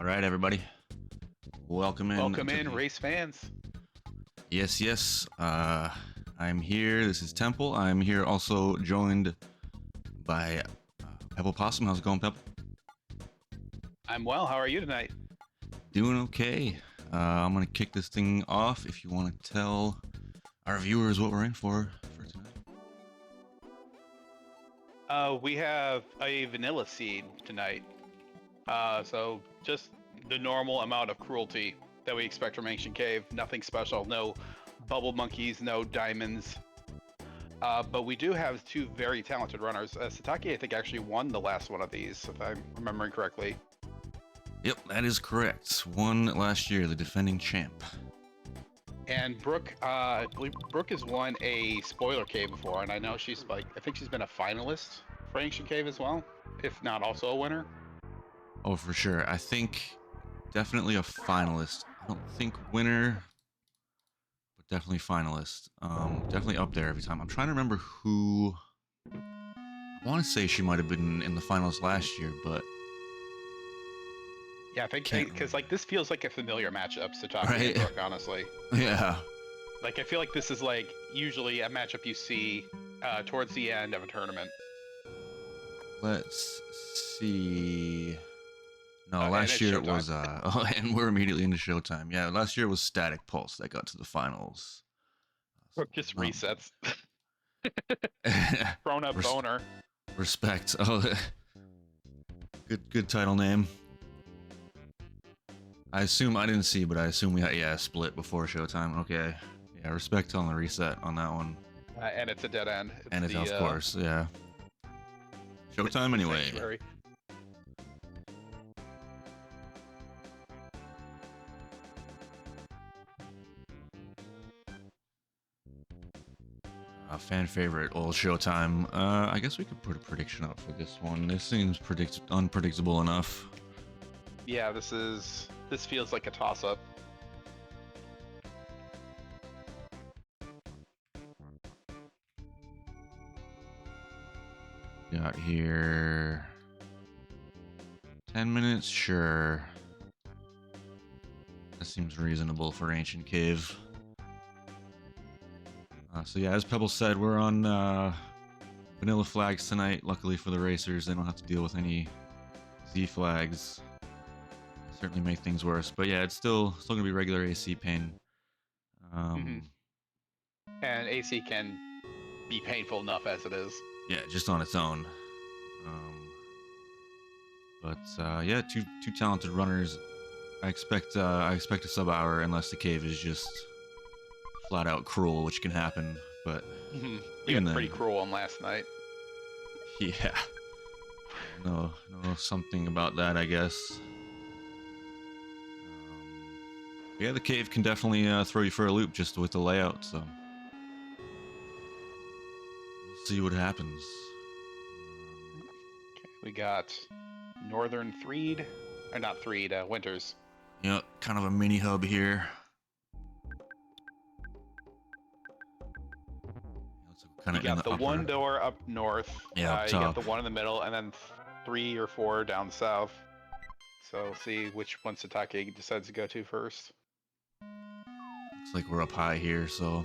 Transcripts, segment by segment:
All right, everybody. Welcome in. Welcome in, race fans. Yes, yes. I'm here. This is Temple. I'm here also joined by Pebble Possum. How's it going, Pebble? I'm well. How are you tonight? Doing okay. I'm going to kick this thing off if you want to tell our viewers what we're in for tonight. We have a vanilla seed tonight. So just the normal amount of cruelty that we expect from Ancient Cave. Nothing special. No bubble monkeys, no diamonds. But we do have two very talented runners. Sitake, I think, actually won the last one of these, if I'm remembering correctly. Yep, that is correct. Won last year, the defending champ. And Brooke, I believe Brooke has won a spoiler cave before, and I know I think she's been a finalist for Ancient Cave as well, if not also a winner. Oh, for sure. I think definitely a finalist. I don't think winner, but definitely finalist. Definitely up there every time. I'm trying to remember who. I want to say she might have been in the finals last year, but Yeah, I think can't because remember. this feels like a familiar matchup, Satake and Right? Brooke, honestly. Yeah. Like I feel like this is like usually a matchup you see towards the end of a tournament. Let's see. No, And last it's year it showtime. was oh, and we're immediately into Showtime. Yeah, last year it was Static Pulse that got to the finals. So Brooke just not resets. Thrown up Res- boner. respect. Oh, good title name. I assume I didn't see, but I assume we had split before Showtime. Okay, yeah, respect on the reset on that one. And it's a dead end. It's And it's of course, yeah. Showtime the anyway. sanctuary. A fan favorite, old Showtime. I guess we could put a prediction up for this one. This seems unpredictable enough. Yeah, this feels like a toss up. Got here 10 minutes, sure. That seems reasonable for Ancient Cave. So yeah, as Pebble said, we're on vanilla flags tonight. Luckily for the racers, they don't have to deal with any Z flags. Certainly make things worse, but yeah, it's still gonna be regular AC pain. Mm-hmm. And AC can be painful enough as it is. Yeah, just on its own. But yeah, two talented runners. I expect a sub hour unless the cave is just flat out cruel, which can happen. But Mm-hmm. You even got the pretty then, cruel one last night. yeah, no something about that, I guess. Yeah, the cave can definitely throw you for a loop just with the layout. So we'll see what happens. Okay, we got Northern Threed, or not Threed, Winters. Yeah, kind of a mini hub here. It's kind You of in got the the one upper. door up north, Yeah, up you got top. the one in the middle, and then 3 or 4 down south. So see which one Satake decides to go to first. Looks like we're up high here, so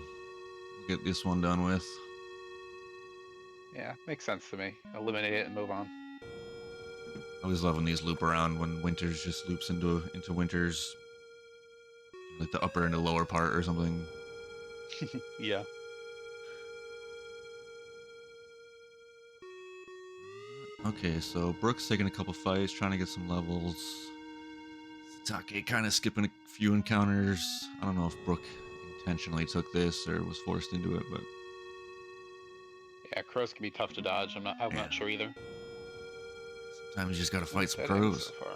we'll get this one done with. Yeah, makes sense to me. Eliminate it and move on. I always love when these loop around when Winters just loops into Winters, like the upper and the lower part or something. Yeah. Okay, so Brooke's taking a couple fights, trying to get some levels. Satake kind of skipping a few encounters. I don't know if Brooke intentionally took this or was forced into it, but Yeah, crows can be tough to dodge. I'm yeah, not sure either. sometimes you just gotta fight some Dead end crows. so far.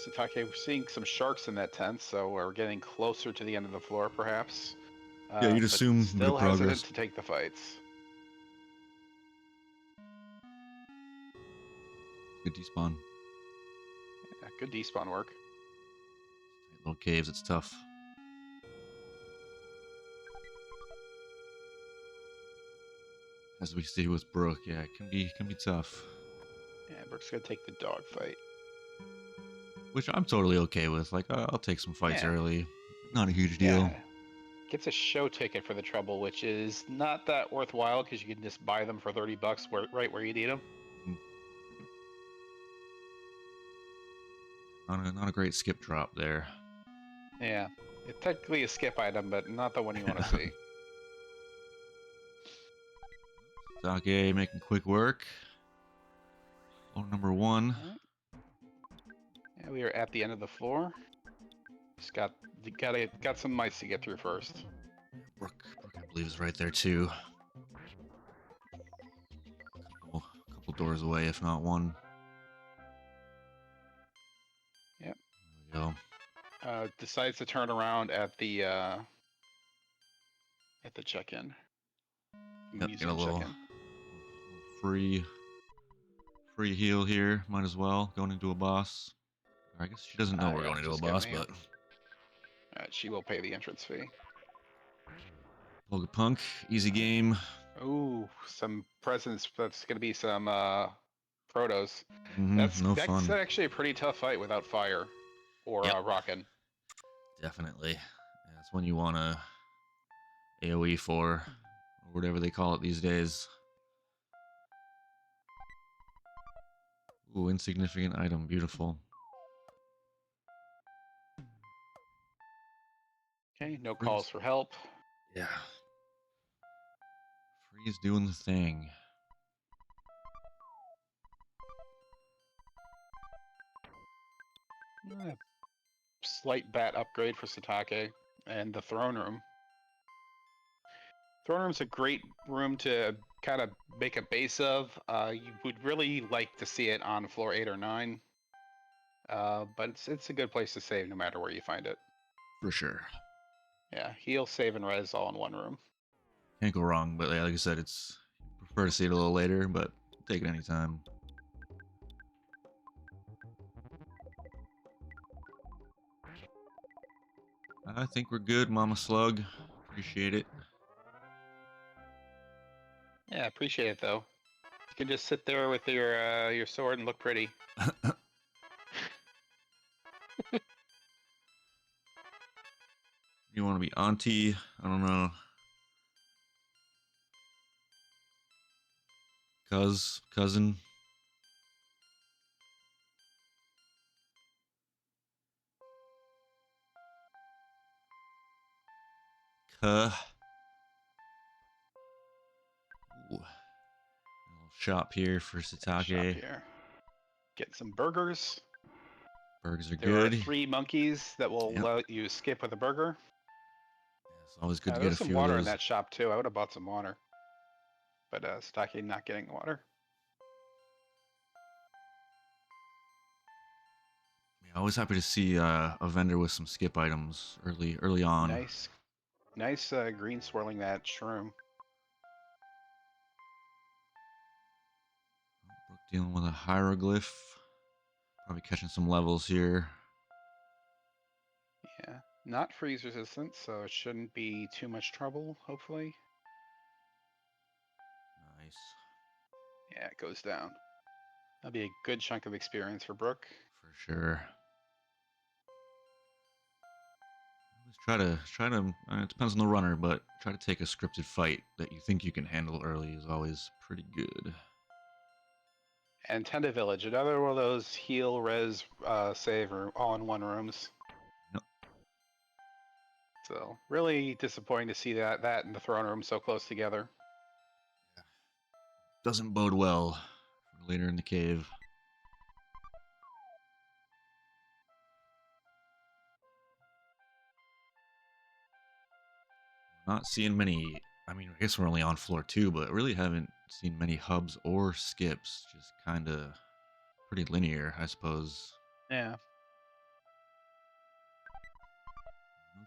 Satake, we're seeing some sharks in that tent, so we're getting closer to the end of the floor, perhaps. Yeah, you'd But assume still good hesitant progress. to take the fights. Good despawn. Yeah, good despawn work. Tight little caves, it's tough. as we see with Brooke. Yeah, it can be tough, Yeah, Brooke's gonna take the dog fight. which I'm totally okay with. Like, I'll take some fights Yeah, early. Not a huge deal. yeah. Gets a show ticket for the trouble, which is not that worthwhile because you can just buy them for $30 right where you need them. Mm, not a great skip drop there. Yeah, it's technically a skip item, but not the one you want to see. Sake making quick work. Floor number one. Alright. Yeah, we are at the end of the floor. Just got some mice to get through first. Brooke, I believe, is right there too. Couple doors away, if not one. Yep. There we go. Decides to turn around at the check-in. Yep, get a Museum little check-in. free heal here. Might as well going into a boss. Or I guess she doesn't know we're Yeah, going into a just getting boss, here. but Alright, she will pay the entrance fee. Polka Punk, easy game. Ooh, some presents. That's gonna be some protos. No That's fun. actually a pretty tough fight without fire or Yep, rockin'. definitely. Yeah, that's one you want to AOE for, or whatever they call it these days. Ooh, insignificant item, beautiful. Okay, no Freeze. calls for help. Yeah. Freeze doing the thing. Slight bat upgrade for Sitake and the throne room. Throne room's a great room to kind of make a base of. You would really like to see it on floor 8 or 9. But it's a good place to save no matter where you find it. For sure. Yeah, heal, save, and res all in one room. Can't go wrong, but yeah, like I said, it's prefer to see it a little later, but take it anytime. I think we're good, Mama Slug. Appreciate it. Yeah, appreciate it though. You can just sit there with your sword and look pretty. You want to be auntie? I don't know. Cousin. Cuh. Ooh. Little shop here for Shop Sitake. here. Get some burgers. Burgers are There are good. 3 monkeys that will Yep. let you skip with a burger. Yeah, it's always good to get a There's some few of water in those. that shop too. I would have bought some water, but Staki not getting water. Yeah, always happy to see a vendor with some skip items early on. Nice, nice green swirling that shroom. Brooke dealing with a hieroglyph. Probably catching some levels here. Yeah, not freeze resistant, so it shouldn't be too much trouble. Hopefully, Nice. yeah, it goes down. That'll be a good chunk of experience for Brooke. For sure. Always try to. It depends on the runner, but try to take a scripted fight that you think you can handle early is always pretty good. And Tenda Village, another one of those heal, res, save, or all-in-one rooms. Yep. So really disappointing to see that and the throne room so close together. Doesn't bode well for later in the cave. Not seeing many. I mean, I guess we're only on floor 2, but really haven't seen many hubs or skips. Just kind of pretty linear, I suppose. Yeah,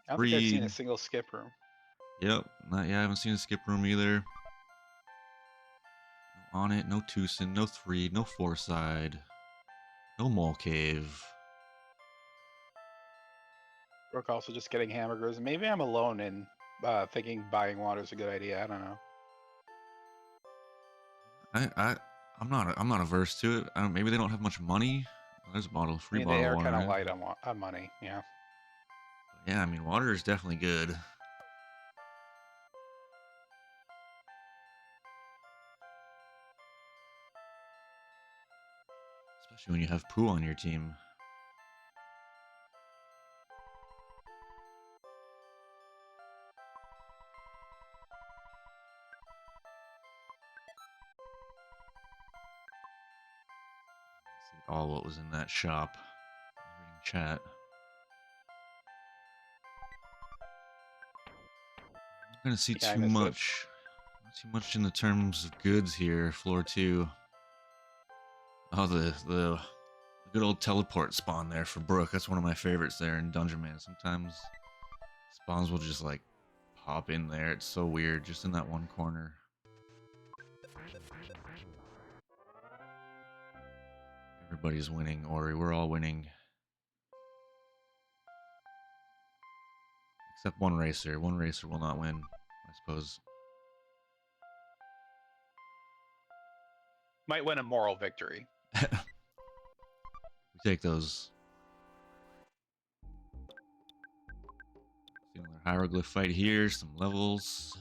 No I don't think I've seen a three. single skip room. Yep. Not, yeah, I haven't seen a skip room either. No on it. No twosome. No 3. No 4 side. No mole cave. Brooke also just getting hamburgers. Maybe I'm alone in thinking buying water is a good idea. I don't know. I I'm not averse to it. I don't, maybe they don't have much money. Oh, there's a bottle, I free mean, they bottle of are water. kind of Right? light on, on money. Yeah. But yeah, I mean, water is definitely good, especially when you have poo on your team. Let's see all what was in that shop. I was reading chat. I'm not gonna see Yeah, I too missed it. much. Not too much in the terms of goods here. Floor 2. Oh, the good old teleport spawn there for Brooke. That's one of my favorites there in Dungeon Man. Sometimes spawns will just like pop in there. It's so weird, just in that one corner. Everybody's winning, Ori. We're all winning. Except one racer. One racer will not win, I suppose. Might win a moral victory. We take those. See another hieroglyph fight here. Some levels.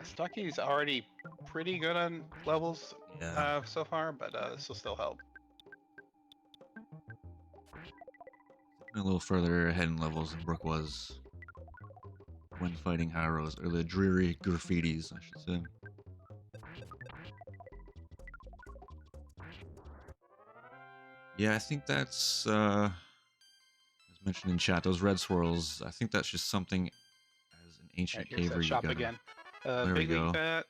Stucky's already pretty good on levels Yeah. so far, but this will still help. A little further ahead in levels than Brooke was when fighting Hyros, or the dreary graffitis, I should say. Yeah, I think that's, as mentioned in chat, those red swirls, I think that's just something as an All right, ancient here's caver that you shop gotta. again. Oh, there we Big League go. Bet,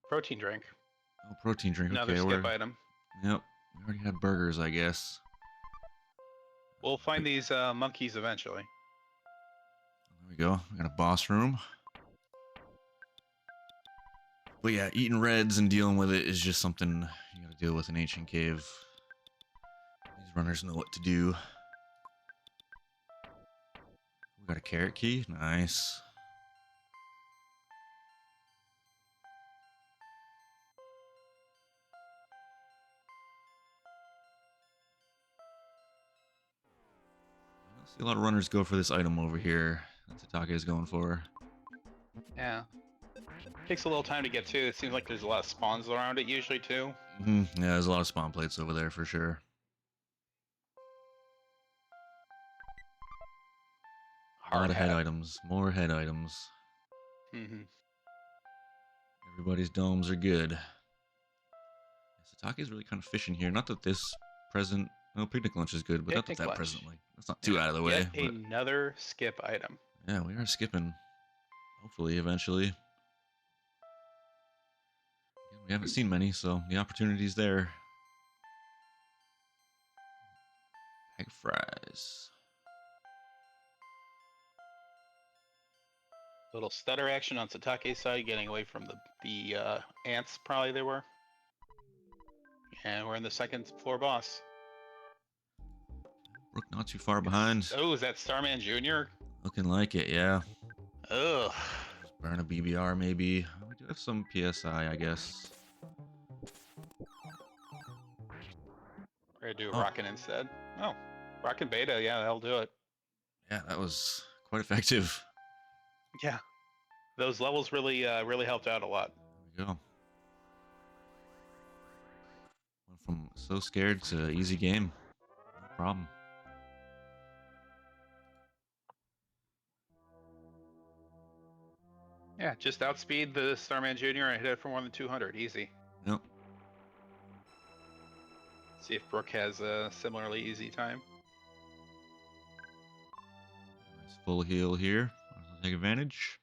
protein drink, Oh, protein drink. another Okay, skip item. Yep. We already had burgers, I guess. We'll Wait, find these monkeys eventually. there we go. We got a boss room. But yeah, eating reds and dealing with it is just something you gotta deal with in ancient cave. These runners know what to do. We got a carrot key. Nice. I don't see a lot of runners go for this item over here that Sitake is going for. Yeah. Takes a little time to get to. It seems like there's a lot of spawns around it usually too. Yeah, there's a lot of spawn plates over there for sure. A lot Hard of head hat. items. More head items. Mm-hmm. Everybody's domes are good. Satake is really kind of fishing here. Not that this present, no, picnic lunch is good, but not that Picnic that lunch. present, like, that's not too Yeah. out of the Yet way. But another skip item. yeah, we are skipping. Hopefully, eventually. Again, we haven't seen many, so the opportunity's there. Egg fries. Little stutter action on Satake's side, getting away from the ants. Probably they were. And we're in the second floor boss. Brooke not too far behind. Oh, is that Starman Jr.? Looking like it, yeah. Ugh. Just burn a BBR maybe. We do have some PSI, I guess. We're gonna do Oh, Rockin' instead. Oh, Rockin' Beta, yeah, that'll do it. yeah, that was quite effective. Yeah, those levels really helped out a lot. There we go. Went from so scared to easy game. No problem. Yeah, just outspeed the Starman Jr. and hit it for more than 200, easy. Yep. See if Brooke has a similarly easy time. Nice full heal here. I'll take advantage.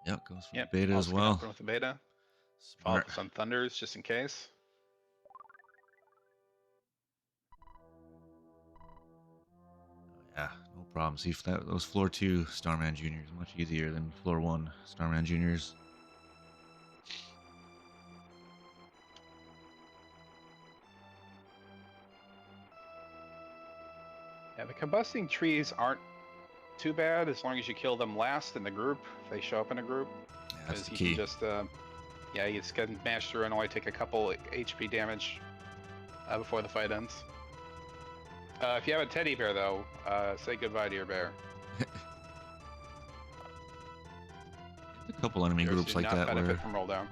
Yep, goes for Yep, the beta as also gonna well. open with the beta. Follow up Smart. with some Thunders just in case. Yeah, no problem. See, if those floor 2 Starman Juniors much easier than floor 1 Starman Juniors. Combusting trees aren't too bad as long as you kill them last in the group. If they show up in a group, Yeah, that's because the you can key. just, yeah, you just can mash through and only take a couple HP damage before the fight ends. If you have a teddy bear, though, say goodbye to your bear. A couple enemy Bears groups do like not that benefit where from roll down.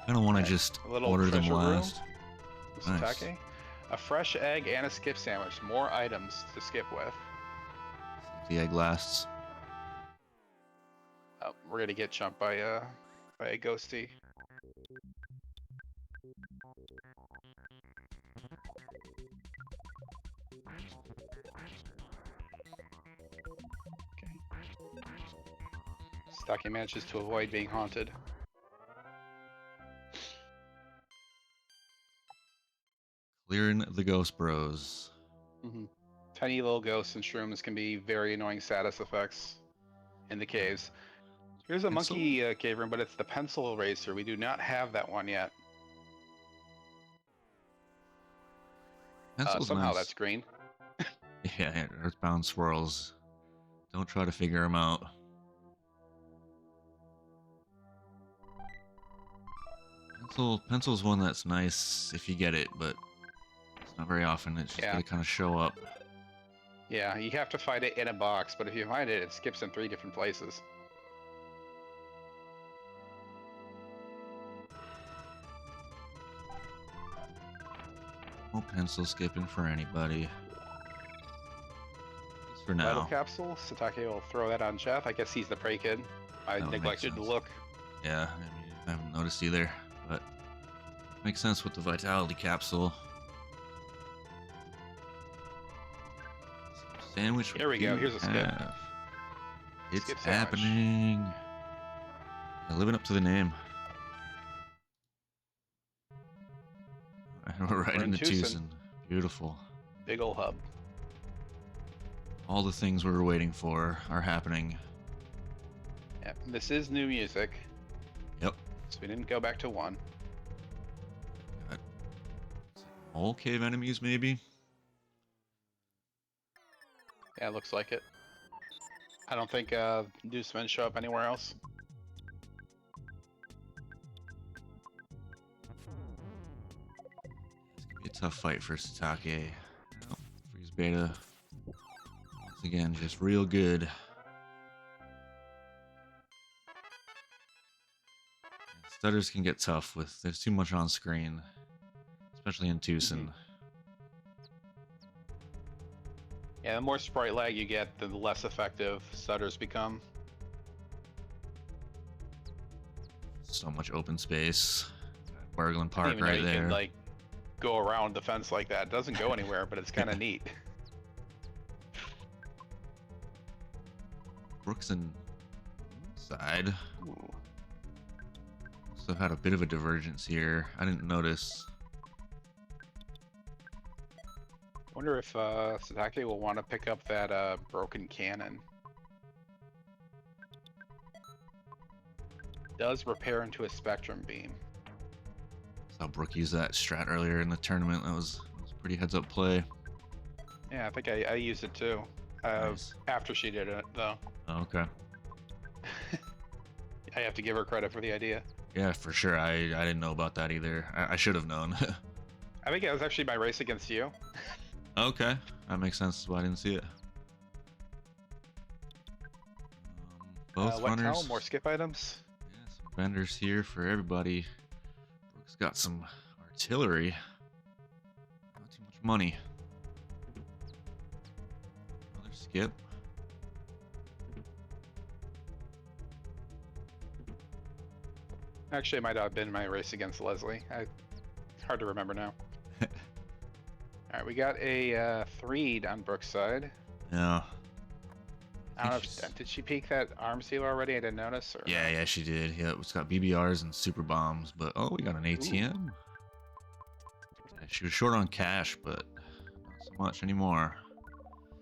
I don't want to Alright, just a little order them treasure room. last. Nice. Sitake. A fresh egg and a skip sandwich. More items to skip with. The egg lasts. Oh, we're gonna get jumped by a ghosty. Okay. Sitake manages to avoid being haunted. Clearing the ghost bros. Tiny little ghosts and shrooms can be very annoying status effects in the caves. Here's a Pencil? monkey cave room, but it's the pencil eraser. We do not have that one yet. Pencil's Somehow nice. that's green. Yeah, earthbound swirls. Don't try to figure them out. Pencil's one that's nice if you get it, but it's not very often. It's just gonna kind of show up. Yeah, you have to find it in a box, but if you find it, it skips in 3 different places. No pencil skipping for anybody. Just for Vital now. capsule. Sitake will throw that on Jeff. I guess he's the prey kid. I neglected to look. Yeah, I mean, I haven't noticed either, but makes sense with the vitality capsule. Sandwich. Here we go. Here's a skip. It's Skip sandwich. happening. Yeah, living up to the name. We're right into Tucson. Beautiful. Big ol' hub. All the things we were waiting for are happening. Yep. This is new music. Yep. So we didn't go back to 1. Got all cave enemies, maybe? Yeah, it looks like it. I don't think Deuce men show up anywhere else. It's gonna be a tough fight for Sitake. Oh, Freeze Beta. Once again, just real good. Stutters can get tough with there's too much on screen, especially in Tucson. Yeah, the more sprite lag you get, the less effective stutters become. So much open space. Berglund I Park didn't even know right you there. can like go around the fence like that. It doesn't go anywhere, but it's kind of neat. Brooks and side. Ooh. So I've had a bit of a divergence here. I didn't notice. Wonder if Sitake will want to pick up that broken cannon. Does repair into a spectrum beam. Saw Brooke use that strat earlier in the tournament. That was pretty heads up play. Yeah, I think I used it too. Nice. After she did it, though. Oh, okay. I have to give her credit for the idea. Yeah, for sure. I didn't know about that either. I should have known. I think it was actually my race against you. Okay, that makes sense. That's why I didn't see it. Both what runners. town? More skip items? Yeah, some vendors here for everybody. Brooke's got some artillery. Not too much money. Another skip. Actually, it might have been my race against Leslie. It's hard to remember now. Alright, we got a 3 on Brooke's side. Yeah. I don't know if, did she peek that arm seal already? I didn't notice. Or... Yeah, she did. Yeah, it's got BBRs and super bombs, but oh, we got an ATM. Yeah, she was short on cash, but not so much anymore.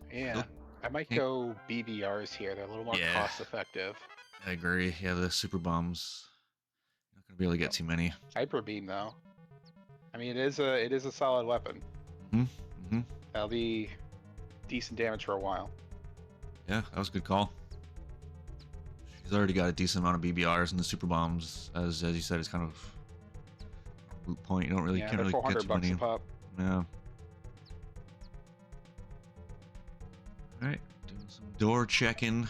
Yeah, I might go BBRs here. They're a little more cost effective. I agree. Yeah, the super bombs. You're not gonna be able to get too many. Hyper beam though. I mean, it is a solid weapon. Mm-hmm. That'll be decent damage for a while. Yeah, that was a good call. She's already got a decent amount of BBRs, and the super bombs, as you said, is kind of a moot point. You don't really Yeah, can't they're really get 400 too bucks many. a pop. Yeah. All right, doing some door checking.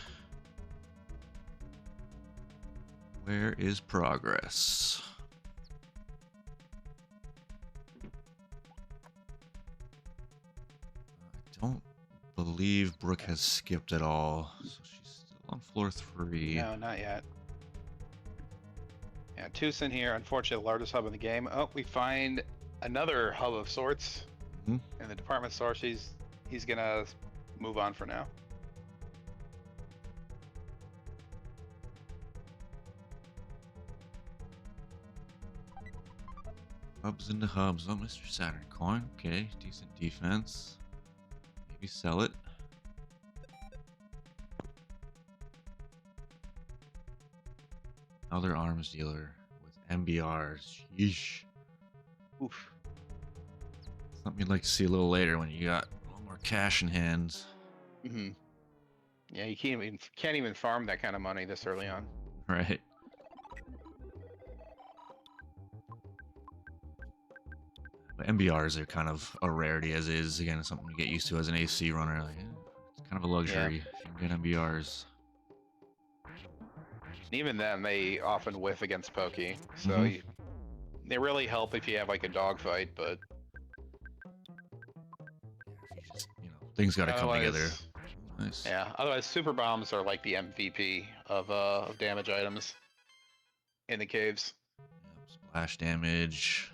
Where is progress? I don't believe Brooke has skipped at all, so she's still on floor 3. No, not yet. Yeah, two's in here. Unfortunately, the largest hub in the game. Oh, we find another hub of sorts Mhm. in the department store. He's gonna move on for now. Hubs into hubs. Oh, Mr. Saturn coin. Okay, decent defense. Maybe sell it. Another arms dealer with MBRs. Yeesh. Oof. Something you'd like to see a little later when you got a little more cash in hand. Mm-hmm. Yeah, you can't even farm that kind of money this early on. Right. But MBRs are kind of a rarity as is. Again, something you get used to as an AC runner. Like, it's kind of a Yeah. luxury if you can get MBRs. And even then, they often whiff against Pokey. So Mm-hmm. they really help if you have like a dogfight, but If you just, things got to come together. otherwise, Nice. yeah. Otherwise, super bombs are like the MVP of damage items in the caves. Yep, splash damage.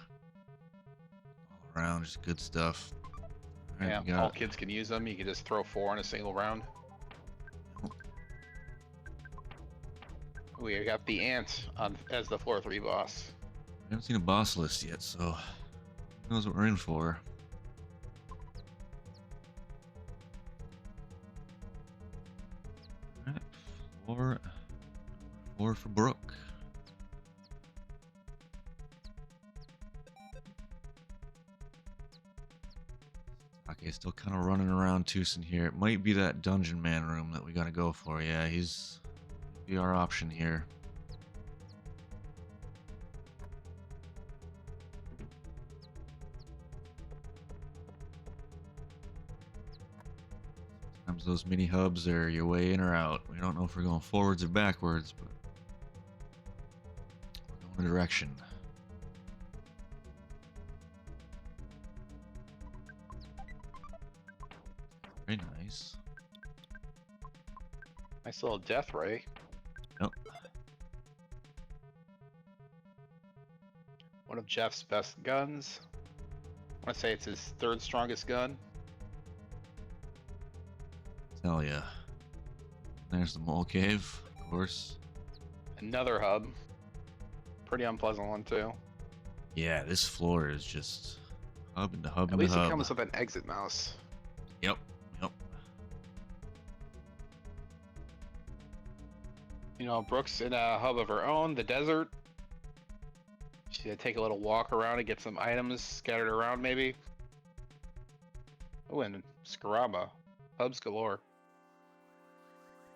All around, just good stuff. All right, Yeah, we all got. kids can use them. You can just throw 4 in a single round. We got the ant on as the floor 3 boss. We haven't seen a boss list yet, so who knows what we're in for. All right, floor 4 for Brooke. Okay, still kind of running around Tucson here. It might be that dungeon man room that we gotta go for. Yeah, he's be our option here. Sometimes those mini hubs are your way in or out. We don't know if we're going forwards or backwards, but we're going a direction. Very nice. Nice little death ray. Yep. One of Jeff's best guns. I want to say it's his 3rd strongest gun. Tell ya. There's the mole cave, of course. Another hub. Pretty unpleasant one too. Yeah, this floor is just hub into hub At into least it hub. comes with an exit mouse. Yep. Yep. You know, Brooke's in a hub of her own, the desert. She's gonna take a little walk around and get some items scattered around, maybe. Oh, and Scaraba. Hubs galore.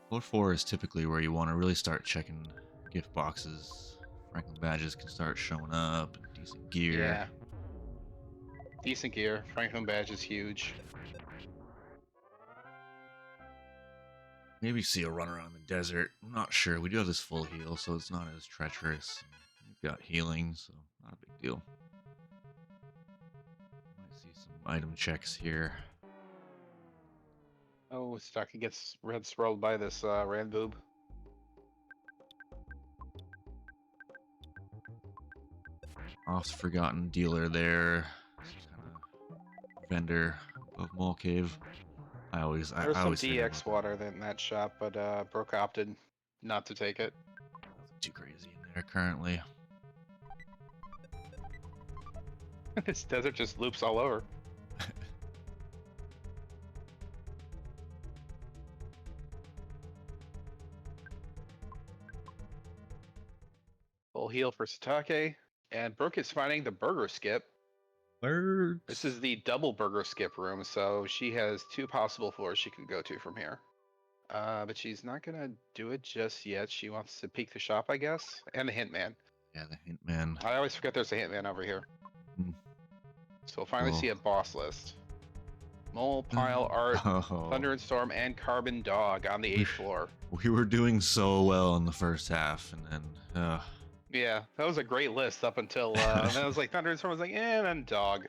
Floor 4 is typically where you want to really start checking gift boxes. Franklin badges can start showing up. Decent gear. Yeah. Decent gear. Franklin badge is huge. Maybe see a run around the desert. I'm not sure. We do have this full heal, so it's not as treacherous. We've got healing, so not a big deal. Might see some item checks here. Oh, Stucky gets red swirled by this red boob. Oft forgotten dealer there. Kind of vendor above Mole Cave. I always There's some forget DX about water in that shop, but Brooke opted not to take it. Nothing too crazy in there currently. This desert just loops all over. Full heal for Sitake. And Brooke is finding the burger skip. This Works. is the double burger skip room, so she has 2 possible floors she can go to from here. But she's not gonna do it just yet. She wants to peek the shop, I guess, and the hint man. Yeah, the hint man. I always forget there's a hint man over here. Hmm. So we'll finally Well, see a boss list. Mole, Pile, Art, oh, Thunder and Storm, and Carbon Dog on the we 8th floor. we were doing so well in the first half, and then Yeah, that was a great list up until and then I was like Thunder and Storm was like, and then Dog.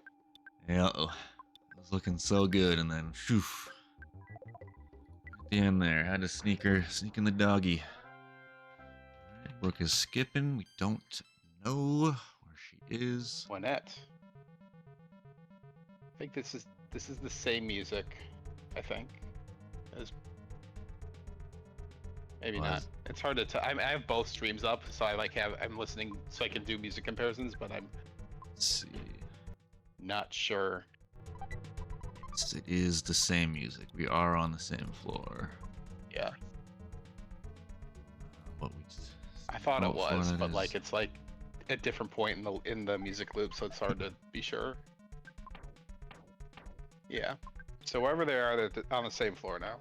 yeah, it was looking so good, and then shoo, at the end there, had to sneak in the doggy. Alright, Brooke is skipping. We don't know where she is. Lynette. I think this is the same music. I think. As maybe not. Was It's hard to tell. I have both streams up, so I'm listening so I can do music comparisons, but I'm let's see. not sure. Yes, it is the same music. We are on the same floor. Yeah, What we just, I thought what it floor was, that but is. like it's like a different point in the music loop, so it's hard to be sure. Yeah. So wherever they are, they're on the same floor now.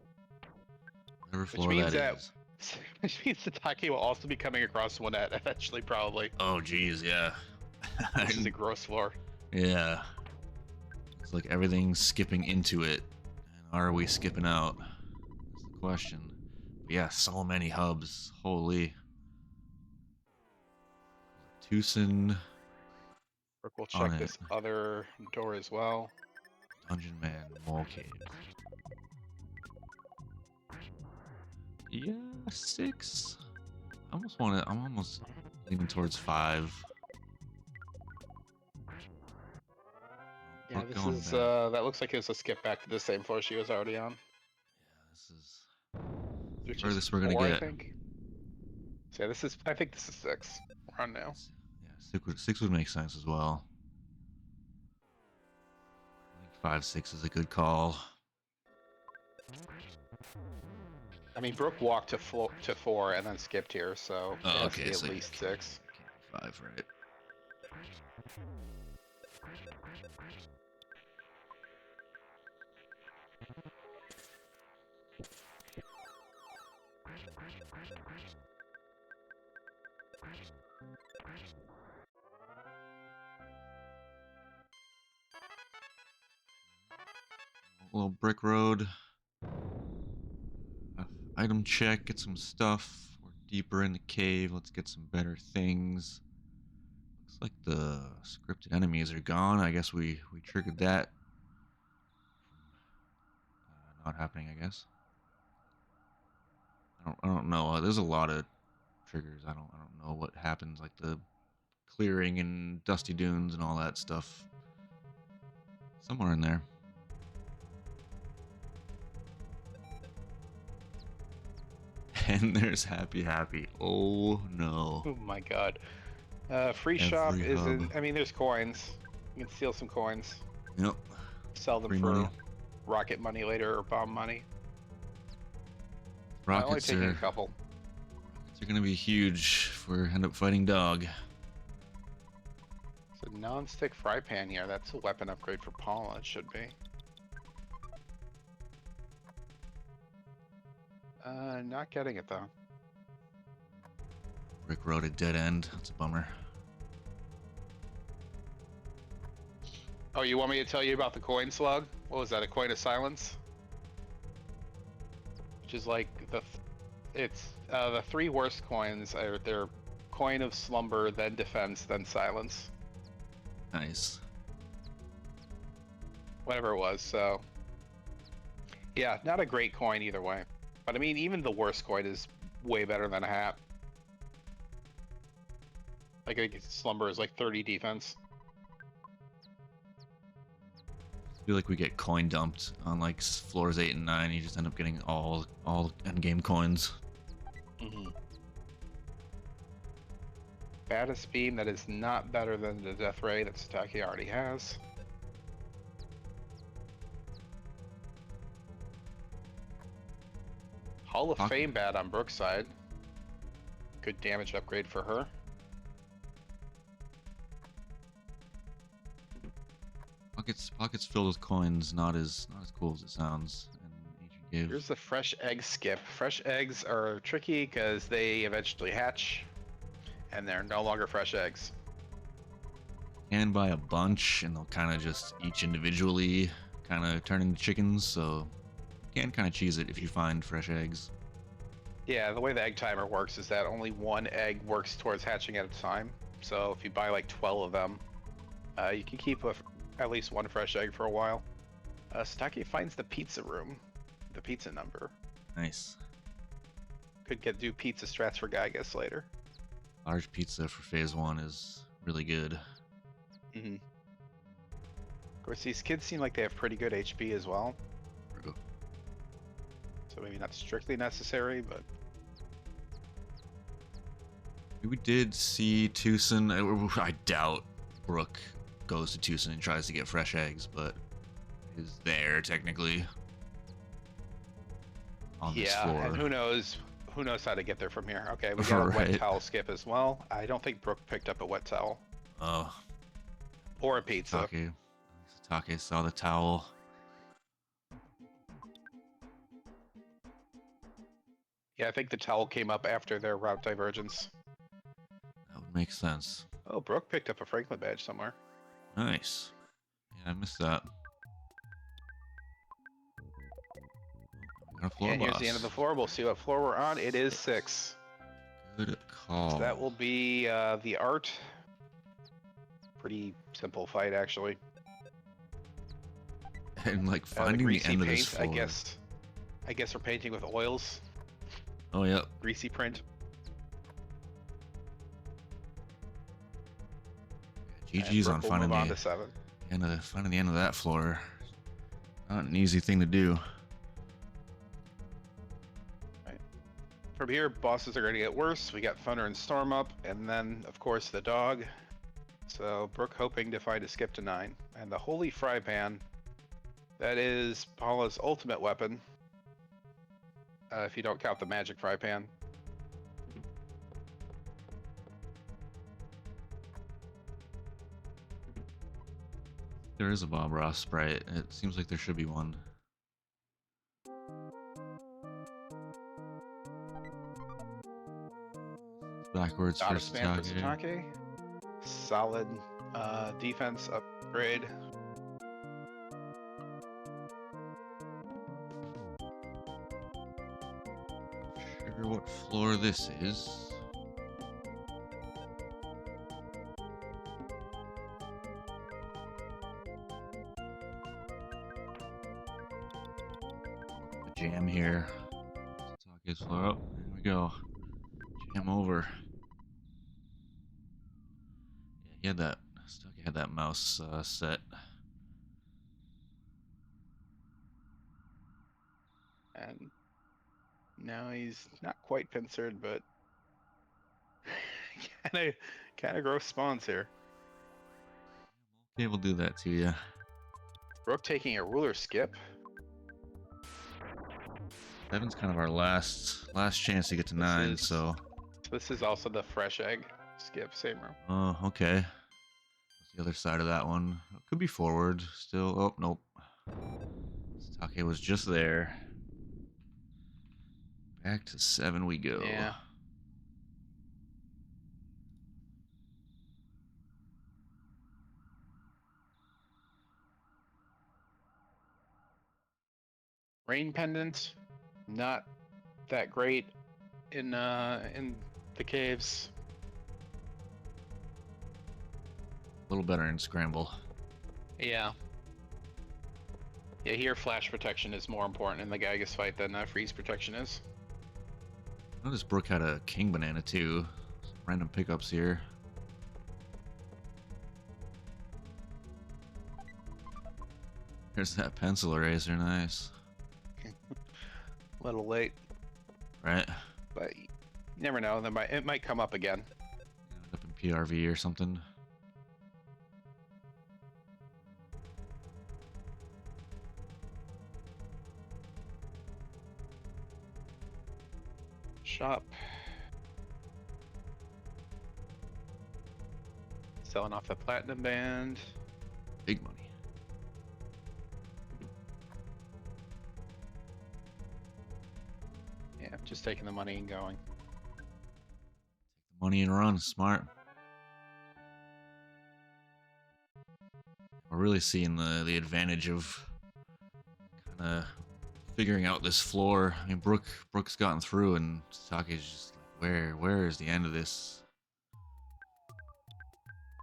Whatever Which floor means that that is. which means Satake will also be coming across Lynette eventually, probably. Oh, geez, yeah. Which is a gross floor. Yeah. It's like everything's skipping into it. And are we skipping out? That's the question. But yeah, so many hubs. Holy. Tucson Brooke will on check it. this other door as well. Dungeon Man, Mole Cave. Yeah, 6. I'm almost leaning towards 5. Yeah, Brooke this going is back. that looks like it's a skip back to the same floor she was already on, Yeah, this is which the is furthest we're gonna 4, I get. think. So yeah, I think this is 6. We're on now. Yeah, 6 would make sense as well. I think 5, 6 is a good call. I mean, Brooke walked to 4 and then skipped here, so it Oh, has to okay, be at so least 6. can't be 5, right? A little brick road. Item check, get some stuff. We're deeper in the cave. Let's get some better things. Looks like the scripted enemies are gone. I guess we triggered that from not happening. I guess. I don't know. There's a lot of triggers. I don't know what happens. Like the clearing and dusty dunes and all that stuff. Somewhere in there. And there's happy. Oh no. Oh my god. Free shop Every hub. isn't. I mean, there's coins. You can steal some coins, Yep. sell them Free for money. rocket money later or bomb money. Only Rockets taking a are couple. gonna be huge if we end up fighting dog. It's a non-stick fry pan here. That's a weapon upgrade for Paula. It should be. Not getting it though. Brick road a dead end. That's a bummer. Oh, you want me to tell you about the coin slug? What was that? A coin of silence? Which is like it's the 3 worst coins are they're coin of slumber, then defense, then silence. Nice. Whatever it was. So yeah, not a great coin either way. But I mean, even the worst coin is way better than a hat. Like I think slumber is like 30 defense. I feel like we get coin dumped on like floors 8 and 9. You just end up getting all end game coins. Mm-hmm. Baddest beam that is not better than the death ray that Sitake already has. Hall of Fame bat on Brooke's side. Good damage upgrade for her. Pockets filled with coins. Not as cool as it sounds in Ancient Cave. Here's the fresh egg skip. Fresh eggs are tricky because they eventually hatch, and they're no longer fresh eggs. Can buy a bunch, and they'll kind of just each individually kind of turn into chickens. So you can kind of cheese it if you find fresh eggs. Yeah, the way the egg timer works is that only one egg works towards hatching at a time. So if you buy like 12 of them, you can keep at least one fresh egg for a while. Sitake finds the pizza room, the pizza number. Nice. Could do pizza strats for Gygas later. Large pizza for phase 1 is really good. Mm-hmm. Of course, these kids seem like they have pretty good HP as well. True. So maybe not strictly necessary, but We did see Tucson. I doubt Brooke goes to Tucson and tries to get fresh eggs, but is there technically on this floor. and who knows how to get there from here. Okay, we got a wet Right. towel skip as well. I don't think Brooke picked up a wet towel Oh, or a pizza. Sitake saw the towel. Yeah, I think the towel came up after their route divergence. That would make sense. Oh, Brooke picked up a Franklin badge somewhere. Nice. Yeah, I missed that. We got a floor And here's the boss. end of the floor. We'll see what floor we're on. It is 6. Good call. So that will be the art. Pretty simple fight, actually. And like The finding the greasy end of paint, this floor. I guess we're painting with oils. Oh, yep. Greasy print. GG's on Brooke will finding move on the to 7. finding the end of that floor. Not an easy thing to do. From here, bosses are going to get worse. We got Thunder and Storm up, and then, of course, the dog. So Brooke hoping to find a skip to 9. And the Holy Fry Pan. That is Paula's ultimate weapon. If you don't count the Magic Fry Pan. There is a Bob Ross sprite. It seems like there should be one. Backwards Not a for spam for Sitake. Sitake. Solid defense upgrade. Sure what floor this is. A jam here. Sitake's floor up. There we go. Jam over. Yeah, he had that. Sitake had that mouse set. And now he's not quite pincered, but kind of gross spawns here. Okay, we'll do that to you. Brooke taking a ruler skip. 7's kind of our last chance to get to 9, is- so. This is also the fresh egg skip, same room. Oh, okay. What's the other side of that one? Could be forward still. Oh, nope. Sitake was just there. Back to 7 we go. Yeah. Rain pendant, not that great in the caves. A little better in Scramble. Yeah. Yeah, here flash protection is more important in the Gygas fight than freeze protection is. I noticed Brooke had a king banana too. Some random pickups here. There's that pencil eraser, nice. A little late, Right? but you never know. It might come up again. End up in PRV or something. Shop. Selling off the platinum band. Big money. Just taking the money and going. Money and run, smart. We're really seeing the advantage of kind of figuring out this floor. I mean, Brooke's gotten through, and Sitake's just like, where is the end of this?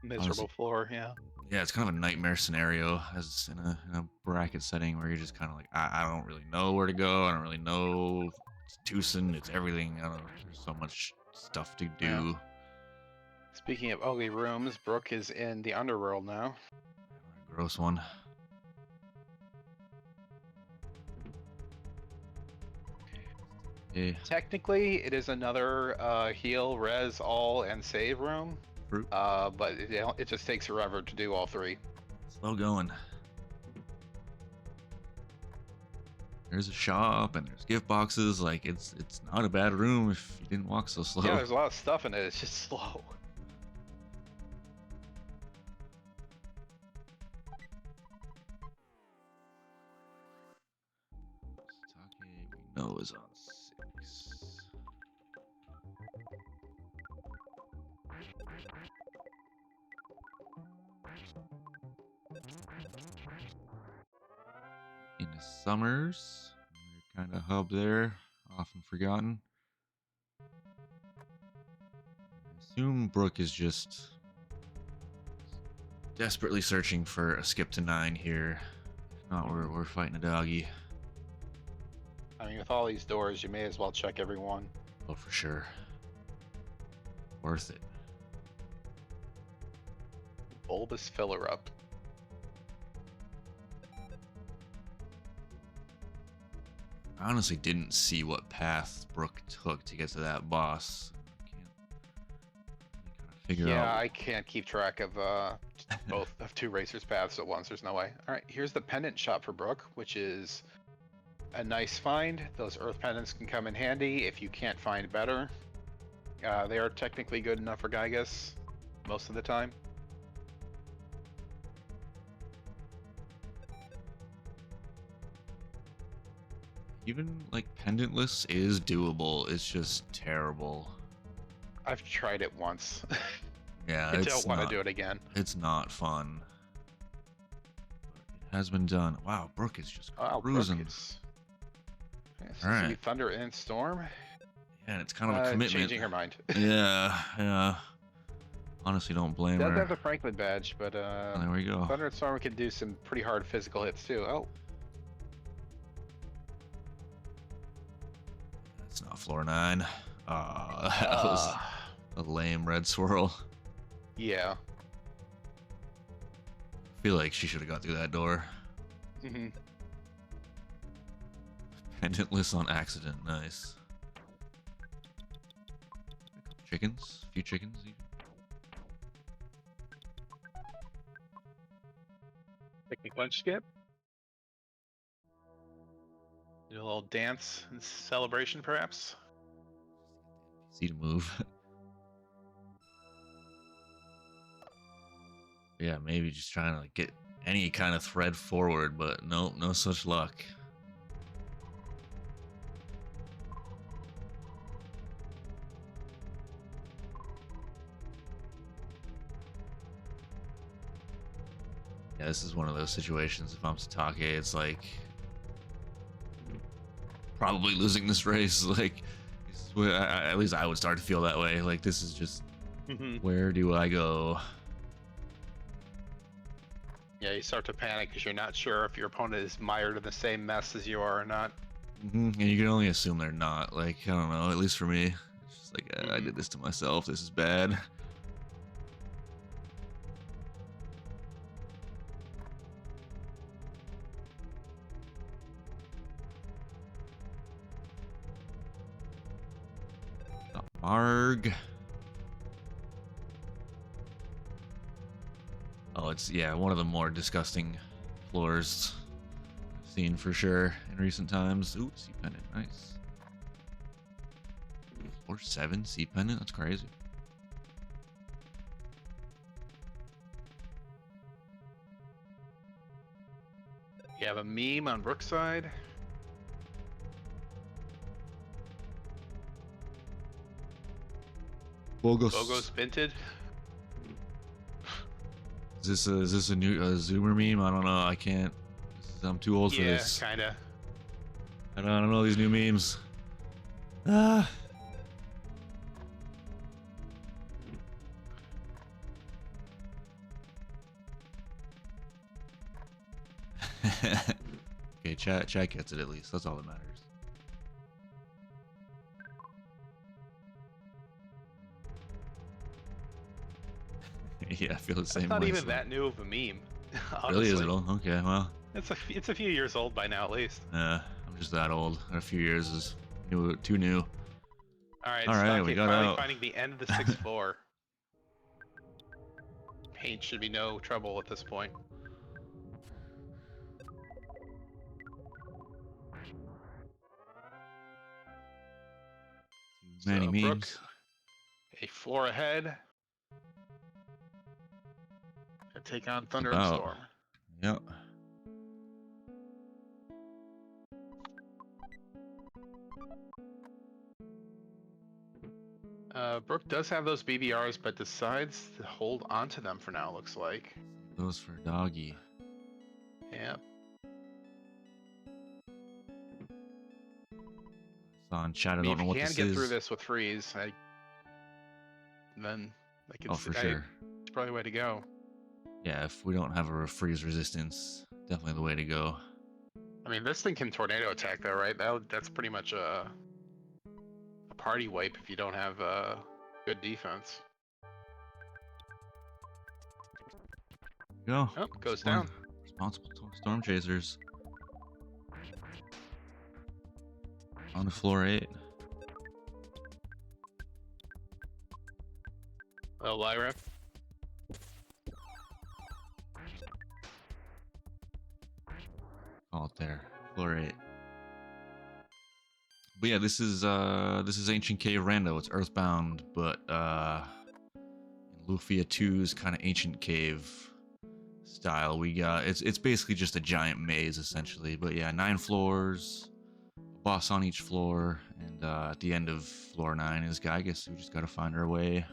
Miserable Honestly, floor, yeah. yeah, it's kind of a nightmare scenario as in a bracket setting where you're just kind of like, I don't really know where to go. I don't really know. It's twosome, it's everything. I don't know. There's so much stuff to Yeah. do. Speaking of ugly rooms, Brooke is in the underworld now. Gross one. Yeah. Technically, it is another heal, res, all, and save room. Fruit. But it just takes forever to do all three. Slow going. There's a shop and there's gift boxes. Like it's not a bad room if you didn't walk so slow. Yeah, there's a lot of stuff in it. It's just slow. Sitake we know is on 6. Into Summers, kind of hub there, often forgotten. I assume Brooke is just desperately searching for a skip to 9 here. If not, we're fighting a doggy. I mean, with all these doors, you may as well check every one. Oh, for sure. Worth it. Bulbous filler up. I honestly didn't see what path Brooke took to get to that boss. I can't really kind of figure Yeah, out. I can't keep track of both of two racers' paths at once. There's no way. All right, here's the pendant shop for Brooke, which is a nice find. Those earth pendants can come in handy if you can't find better. They are technically good enough for Gygas most of the time. Even like pendantless is doable. It's just terrible. I've tried it once. Yeah, I it's don't want to not. do it again. It's not fun. But it has been done. Wow, Brooke is just Oh, cruising. Brooke is. Yeah, All right. Thunder and Storm. Yeah, and it's kind of a commitment. Changing her mind. Yeah. Honestly, don't blame Does her. have the Franklin badge, but Oh, there we go. Thunder and Storm can do some pretty hard physical hits too. Oh, That's not floor 9. That was a lame red swirl. yeah. I feel like she should have got through that door. Hmm. Pendantless on accident. Nice. A couple chickens. A few chickens even. Picnic lunch skip. Do a little dance and celebration, perhaps. See to move. Yeah, maybe just trying to like get any kind of thread forward, but nope, no such luck. Yeah, this is one of those situations. If I'm Sitake, it's like probably losing this race. Like, this is where at least I would start to feel that way. Like, this is just where do I go? Yeah, you start to panic because you're not sure if your opponent is mired in the same mess as you are or not. And you can only assume they're not. Like, I don't know. At least for me, it's just like I did this to myself. This is bad. Marg. Oh, it's, yeah, one of the more disgusting floors I've seen for sure in recent times. Ooh, sea pendant, nice. Floor 7 sea pendant, that's crazy. You have a meme on Brookside. Bogo's Bogos. Vinted. Is this a new Zoomer meme? I don't know. I can't. I'm too old for Yeah, this. kinda. I don't know these new memes. Ah. Okay, chat gets it at least. That's all that matters. Yeah, I feel the That's same not way. even So. that new of a meme, Really, is honestly. it all? Okay, well. It's a few years old by now, at least. I'm just that old. A few years is too new. All right, All right, we sitake got finally out. finding the end of the sixth floor. Paint should be no trouble at this point. Too many So Brooke, memes. a floor ahead. Gonna take on Just Thunder and about. Storm. Yep. Brooke does have those BBRs, but decides to hold onto them for now, looks like. Those for doggy. Yeah. Saw in chat. I I mean, don't if know you what can this get through is. this with freeze, then I can Oh, see for sure. it's probably the way to go. Yeah, if we don't have a freeze resistance, definitely the way to go. I mean, this thing can tornado attack though, right? That's pretty much a party wipe if you don't have good defense. Go. Oh, goes down. Responsible storm chasers. On to floor 8. Oh, Lyra. Call it there. Floor 8. But yeah, this is Ancient Cave Rando. It's Earthbound, but in Lufia 2's kind of Ancient Cave style. We got it's basically just a giant maze essentially. But yeah, 9 floors, a boss on each floor, and at the end of floor 9 is I guess we just gotta find our way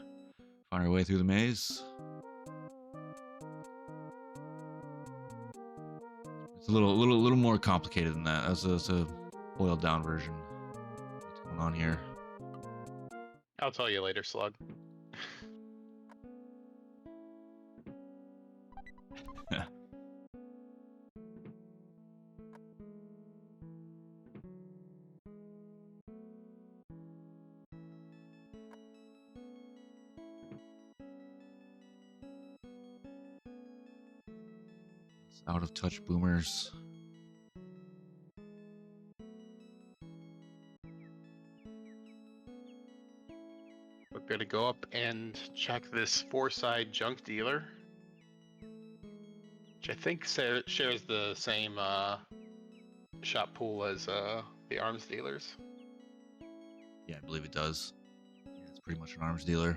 through the maze. It's a little more complicated than that. That's a boiled down version. What's going on here? I'll tell you later, Slug. Out of touch boomers. We're gonna go up and check this 4-side junk dealer, which I think shares the same shop pool as the arms dealers. Yeah, I believe it does. Yeah, it's pretty much an arms dealer.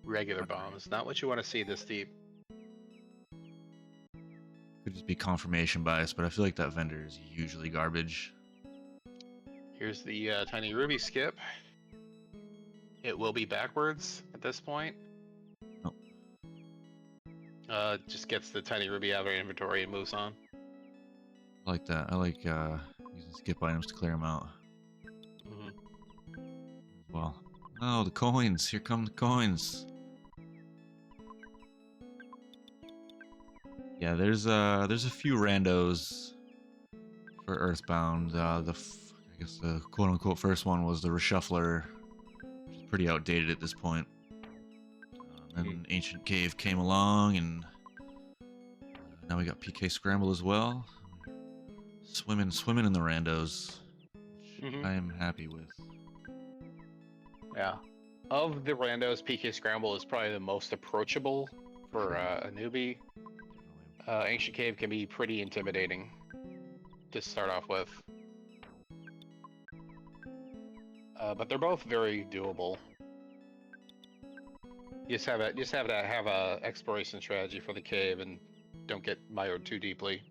Regular bombs, not what you want to see this deep. Could just be confirmation bias, but I feel like that vendor is usually garbage. Here's the tiny ruby skip. It will be backwards at this point. Nope. Just gets the tiny ruby out of our inventory and moves on. I like that. I like using skip items to clear them out. Well, oh, the coins! Here come the coins. Yeah, there's a few randos for Earthbound. I guess the quote unquote first one was the Reshuffler, which is pretty outdated at this point. Then Ancient Cave came along, and now we got PK Scramble as well. Swimming in the randos, which I am happy with. Yeah. Of the randos, PK Scramble is probably the most approachable for a newbie. Ancient Cave can be pretty intimidating to start off with. But they're both very doable. You just have to have a exploration strategy for the cave and don't get mired too deeply.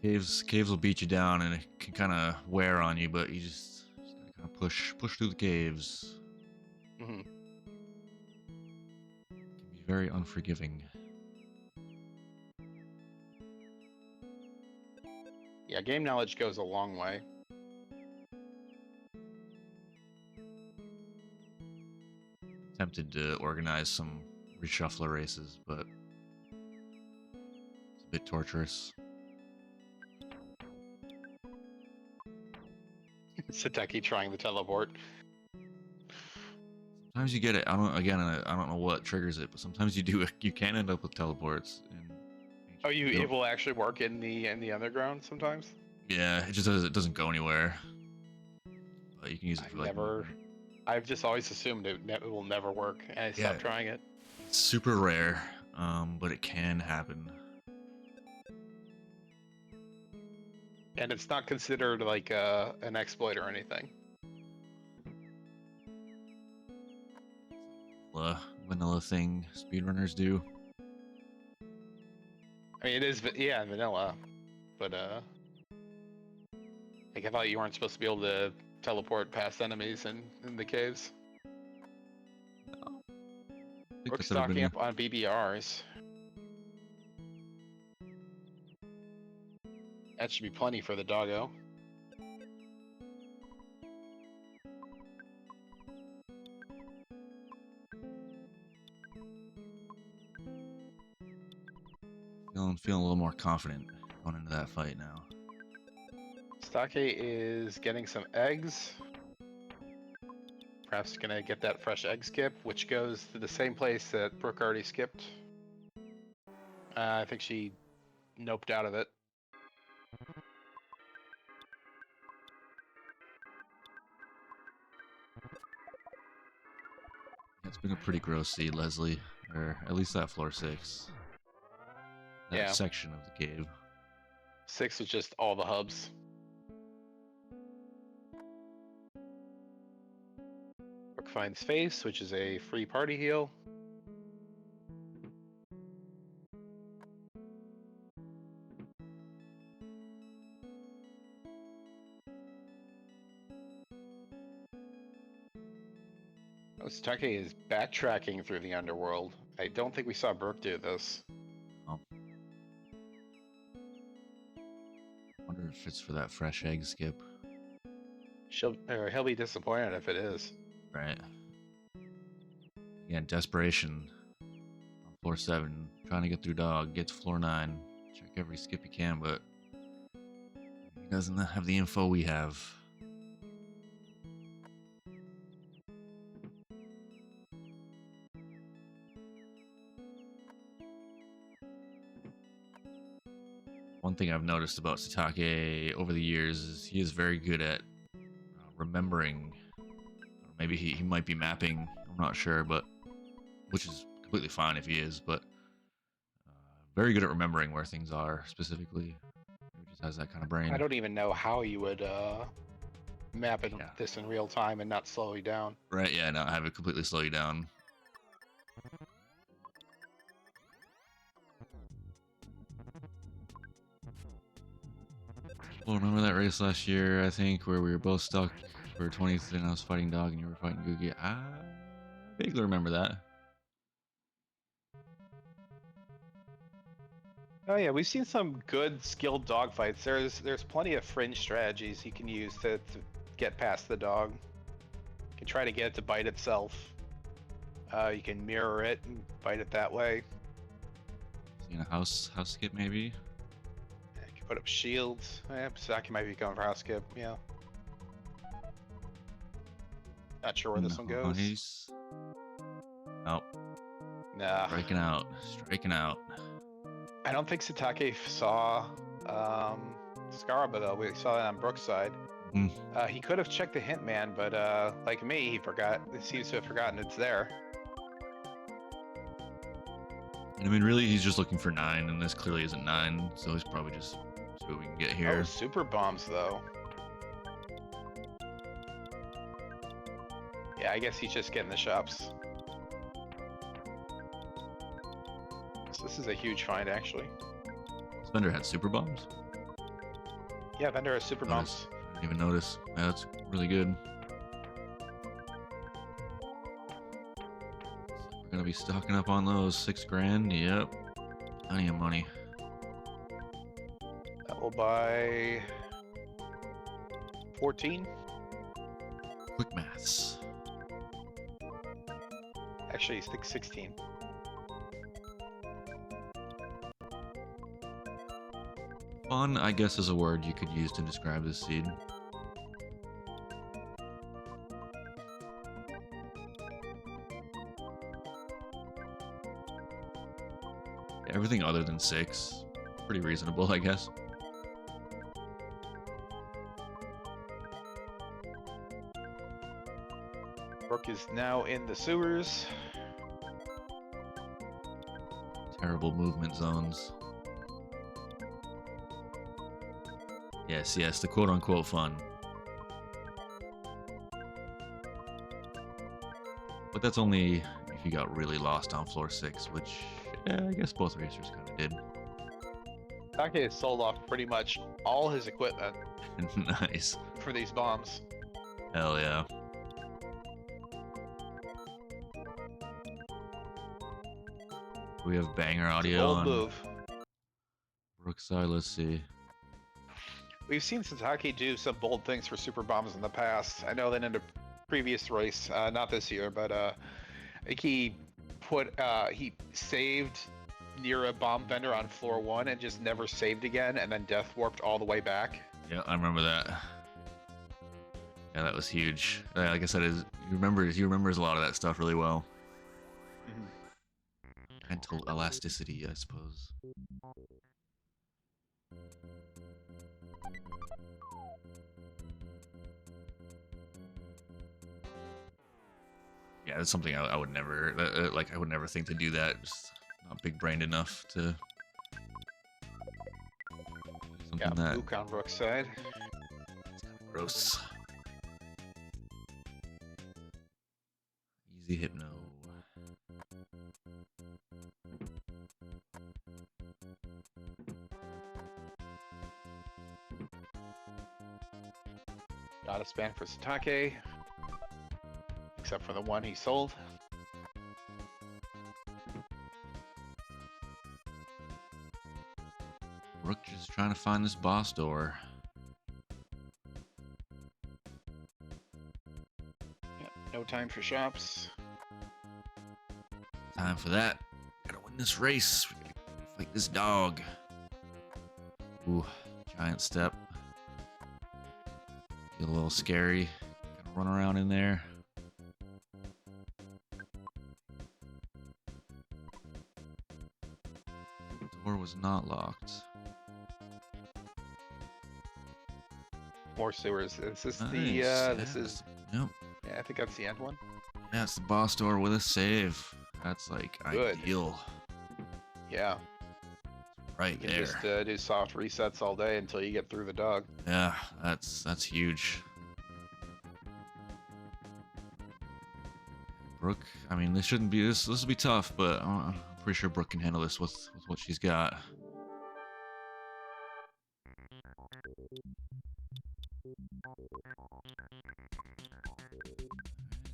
Caves will beat you down, and it can kind of wear on you, but you just gotta kind of push through the caves. Hmm. Can be very unforgiving. Yeah, game knowledge goes a long way. Tempted to organize some reshuffler races, but it's a bit torturous. Sitake trying the teleport. Sometimes you get it. I don't know what triggers it, but sometimes you do. You can end up with teleports. Oh, it will actually work in the underground sometimes. Yeah, it doesn't go anywhere. But you can use it for like movement. I've just always assumed it will never work, and I stopped trying it. It's super rare, but it can happen. And it's not considered like an exploit or anything. Vanilla thing speedrunners do. I mean, it is, yeah, vanilla, but like I thought you weren't supposed to be able to teleport past enemies in the caves. No. Brooke stocking up on BBRs. That should be plenty for the doggo. Feeling a little more confident going into that fight now. Sitake is getting some eggs. Perhaps gonna get that fresh egg skip, which goes to the same place that Brooke already skipped. I think she noped out of it. It's been a pretty gross seed, Leslie, or at least that floor 6. That section of the cave. 6 was just all the hubs. Brooke finds face, which is a free party heal. Oh, Sitake is backtracking through the underworld. I don't think we saw Brooke do this. Oh. Wonder if it's for that fresh egg skip. He'll be disappointed if it is. Right. Again, desperation. On floor 7, trying to get through dog, get to floor 9, check every skip he can, but he doesn't have the info we have. One thing I've noticed about Sitake over the years is he is very good at remembering. Maybe he might be mapping, I'm not sure, but which is completely fine if he is, but very good at remembering where things are specifically. He just has that kind of brain. I don't even know how you would map this in real time and not slow you down. Right, yeah, not have it completely slow you down. Well, remember that race last year, I think, where we were both stuck for 20th and I was fighting Dog and you were fighting Googie? I vaguely remember that. Oh yeah, we've seen some good skilled dog fights. There's plenty of fringe strategies you can use to get past the dog. You can try to get it to bite itself. You can mirror it and bite it that way. Seen a house skip maybe? You can put up shields. Saki might be going for house skip, yeah. Not sure where this one goes. Nice. Nope. Nah. Striking out. I don't think Sitake saw Scaraba though. We saw that on Brooke's side. He could have checked the hint man, but like me, he forgot. He seems to have forgotten it's there. And I mean, really, he's just looking for 9, and this clearly isn't 9, so he's probably just see what we can get here. Oh, super bombs though. Yeah, I guess he's just getting the shops. So this is a huge find, actually. Spender had super bombs? Yeah, vendor has super Notice. bombs. I didn't even notice. Yeah, that's really good. We're gonna be stocking up on those. 6 grand. Yep. Plenty of money. That will buy 14. Quick maths. Actually, I think 16. Fun, I guess, is a word you could use to describe this seed. Everything other than 6, pretty reasonable, I guess. Brooke is now in the sewers. Terrible movement zones. Yes, yes, the quote-unquote fun. But that's only if you got really lost on floor 6, which, yeah, I guess both racers kind of did. Take has sold off pretty much all his equipment Nice. for these bombs. Hell yeah. We have banger audio Bold on move. Brookside. Let's see. We've seen Sitake do some bold things for super bombs in the past. I know that in a previous race, not this year, but I think he saved near a bomb vendor on floor 1 and just never saved again, and then death warped all the way back. Yeah, I remember that. Yeah, that was huge. Like I said, he remembers a lot of that stuff really well. Mental elasticity, I suppose. Yeah, that's something I would never I would never think to do that. Just not big brained enough to. Yeah, Something that Luke on Brooke's side. gross. Easy hypno. Not a span for Sitake, except for the one he sold. Brooke just trying to find this boss door. Yeah, no time for shops. Time for that. Gotta win this race. We gotta fight this dog. Ooh, giant step. Feel a little scary. Gotta run around in there. Door was not locked. More sewers. Is this Nice. the Yeah, this is Yep. yeah, I think that's the end one. Yeah, it's the boss door with a save. That's like Good. ideal. Yeah. Right You can there. just do soft resets all day until you get through the dog. Yeah, that's huge. Brooke, I mean, this shouldn't be this. This will be tough, but I'm pretty sure Brooke can handle this with what she's got.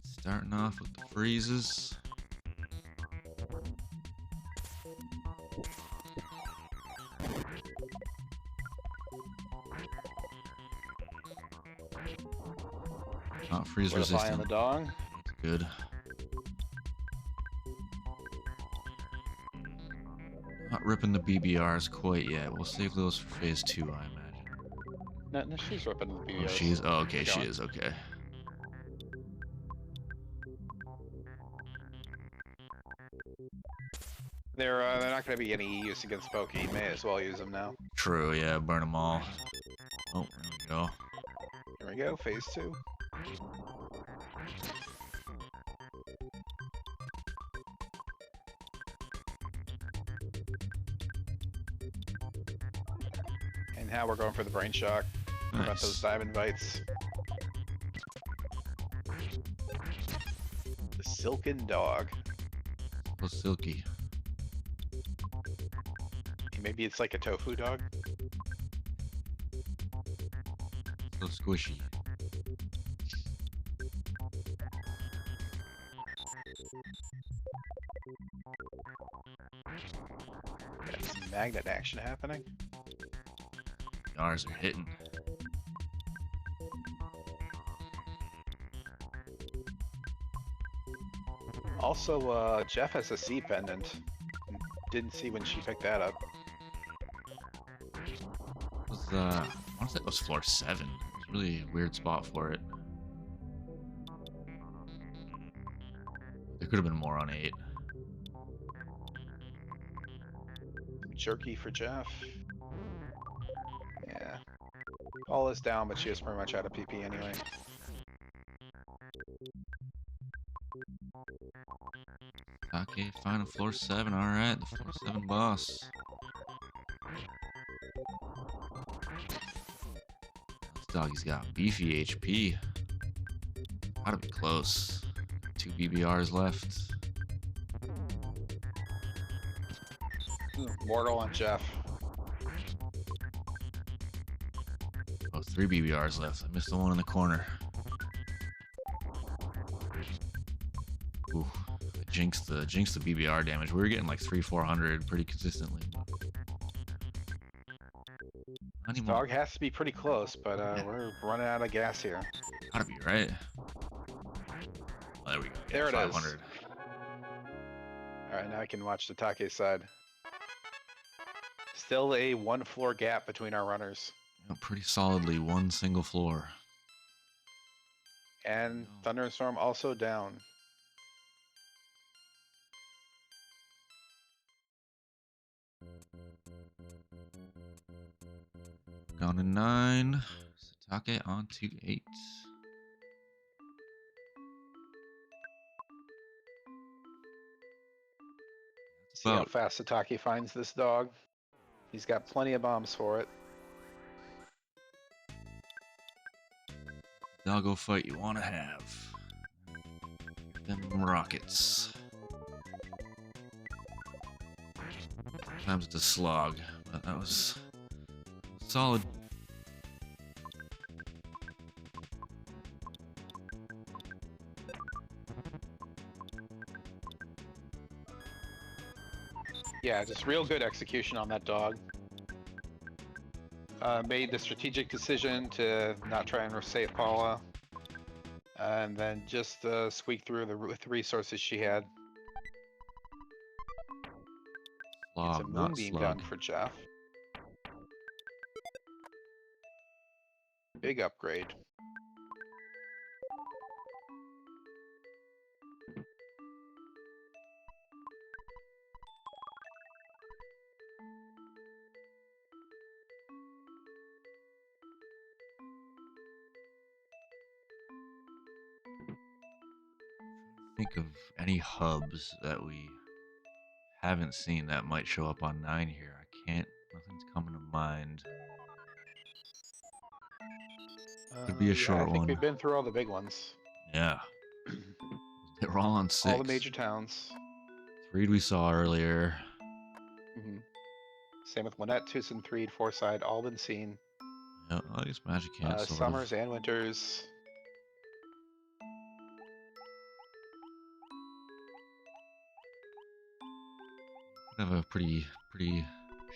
Starting off with the freezes. Not freeze Fortify on resistant. the dog. That's good. Not ripping the BBRs quite yet. We'll save those for phase 2, I imagine. No, she's ripping the BBOs. Oh, she's. Oh, okay, she Going. is. Okay. They're not going to be any use against Pokey. You may as well use them now. True. Yeah, burn them all. Oh, there we go. Here we go, phase 2. And now we're going for the brain shock. Prevent those Nice. diamond bites. The silken dog. So silky. Maybe it's like a tofu dog. So squishy. Got some magnet action happening. Ours are hitting. Also, Jeff has a C pendant. Didn't see when she picked that up. It was I want to say it was floor 7. It's a really weird spot for it. There could have been more on 8. Jerky for Jeff. Yeah. All is down, but she was pretty much out of PP anyway. Okay, final floor 7. All right, the floor 7 boss. This doggy's got beefy HP. Gotta be close. 2 BBRs left. Mortal on Jeff. Oh, 3 BBRs left. I missed the one in the corner. Ooh, jinxed the BBR damage. We were getting like 300-400 pretty consistently. Not anymore. Dog has to be pretty close, but we're running out of gas here. Gotta be right. Oh, there we go. There it is. 500. Alright, now I can watch the Take side. Still a 1 floor gap between our runners. Pretty solidly one single floor. And Thunderstorm also down. Down to 9. Sitake on to 8. See how fast Sitake finds this dog. He's got plenty of bombs for it. Doggo fight you want to have. Them rockets. Sometimes it's a slog, but that was solid. Yeah, just real good execution on that dog. Made the strategic decision to not try and save Paula. And then just squeak through with the resources she had. It's a Slog, not moonbeam slug. gun for Jeff. Big upgrade. Think of any hubs that we haven't seen that might show up on 9 here. I can't. Nothing's coming to mind. Could be a short I think one. we've been through all the big ones. Yeah. They were all on 6. All the major towns. 3 we saw earlier. Same with Lynette, Tucson, Threed, Forsyth, all been seen. Yeah, I guess Magic Hand sort Summers of. and Winters. Could have a pretty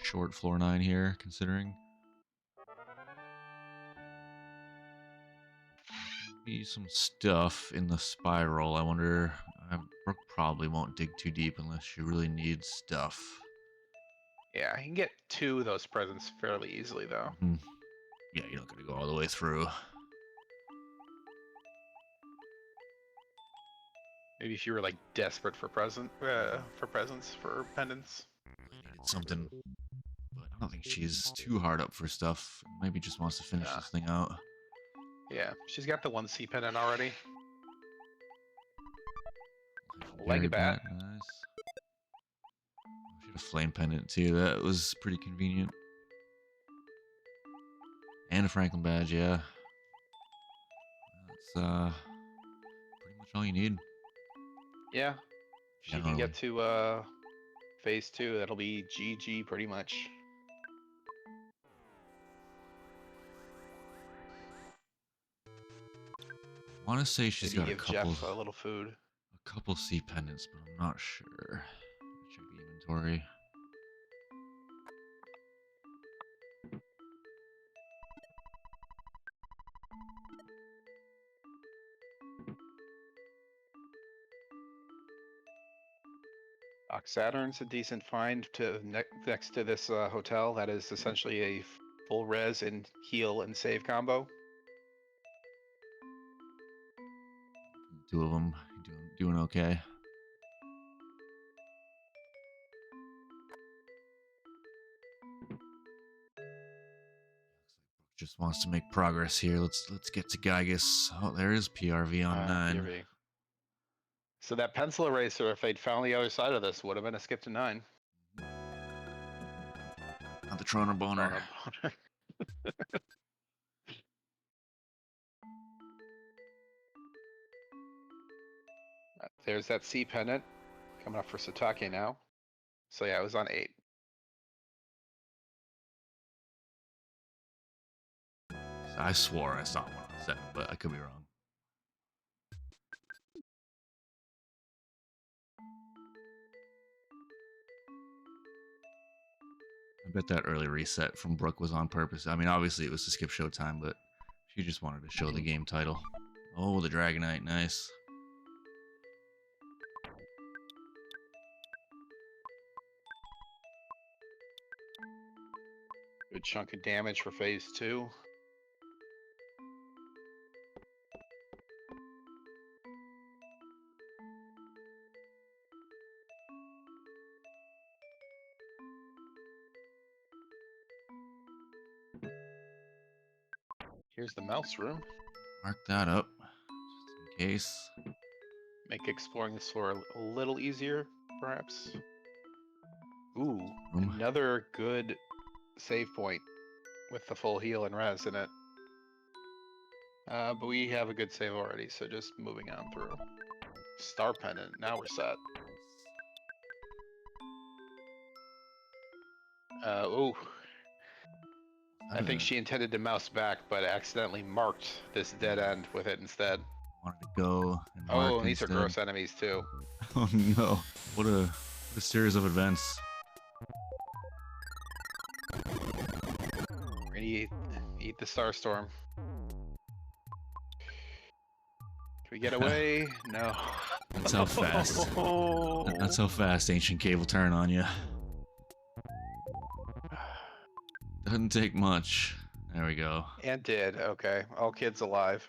short floor 9 here, considering. Be some stuff in the spiral. I wonder. Brooke probably won't dig too deep unless she really needs stuff. Yeah, you can get 2 of those presents fairly easily, though. Yeah, you're not gonna go all the way through. Maybe if you were like desperate for presents, for pendants. Needed something, but I don't think she's too hard up for stuff. Maybe just wants to finish this thing out. Yeah, she's got the 1 C pendant already. Very Legabat. nice. She had a flame pendant too. That was pretty convenient. And a Franklin badge, yeah. That's pretty much all you need. Yeah. She can Generally. get to phase 2, that'll be GG pretty much. I want to say she's Maybe got give Jeff a little food. a couple C pendants, but I'm not sure. Check the inventory. Saturn's a decent find to next to this hotel. That is essentially a full res and heal and save combo. Two of them doing okay. Just wants to make progress here. Let's get to Gygus. Oh, there is PRV on 9. PRV. So that pencil eraser, if they'd found the other side of this, would have been a skip to 9. Not the Troner Boner. There's that C pendant coming up for Sitake now. So yeah, it was on 8. I swore I saw one on 7, but I could be wrong. I bet that early reset from Brooke was on purpose. I mean, obviously it was to skip showtime, but she just wanted to show the game title. Oh, the Dragonite, nice. Good chunk of damage for phase 2. Here's the mouse room. Mark that up, just in case. Make exploring this floor a little easier, perhaps. Ooh, another good save point with the full heal and res in it. But we have a good save already, so just moving on through. Star pendant, now we're set. Ooh. I think she intended to mouse back, but accidentally marked this dead end with it instead. Wanted to go and mark Oh, these instead. are gross enemies too. Oh no! What a series of events. We're gonna eat the Starstorm. Can we get away? No. That's how fast. That's how fast Ancient Cave will turn on you. Doesn't take much. There we go. And did. Okay. All kids alive.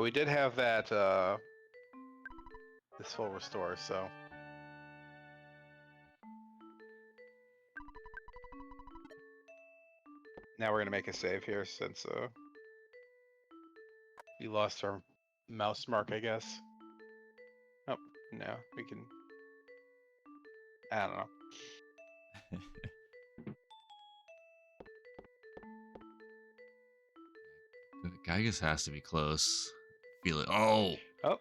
We did have that, this full restore, so. Now we're gonna make a save here since, we lost our mouse mark, I guess. Oh, no, we can. I don't know. Gygus has to be close. Feel it. Oh! Oh. I'm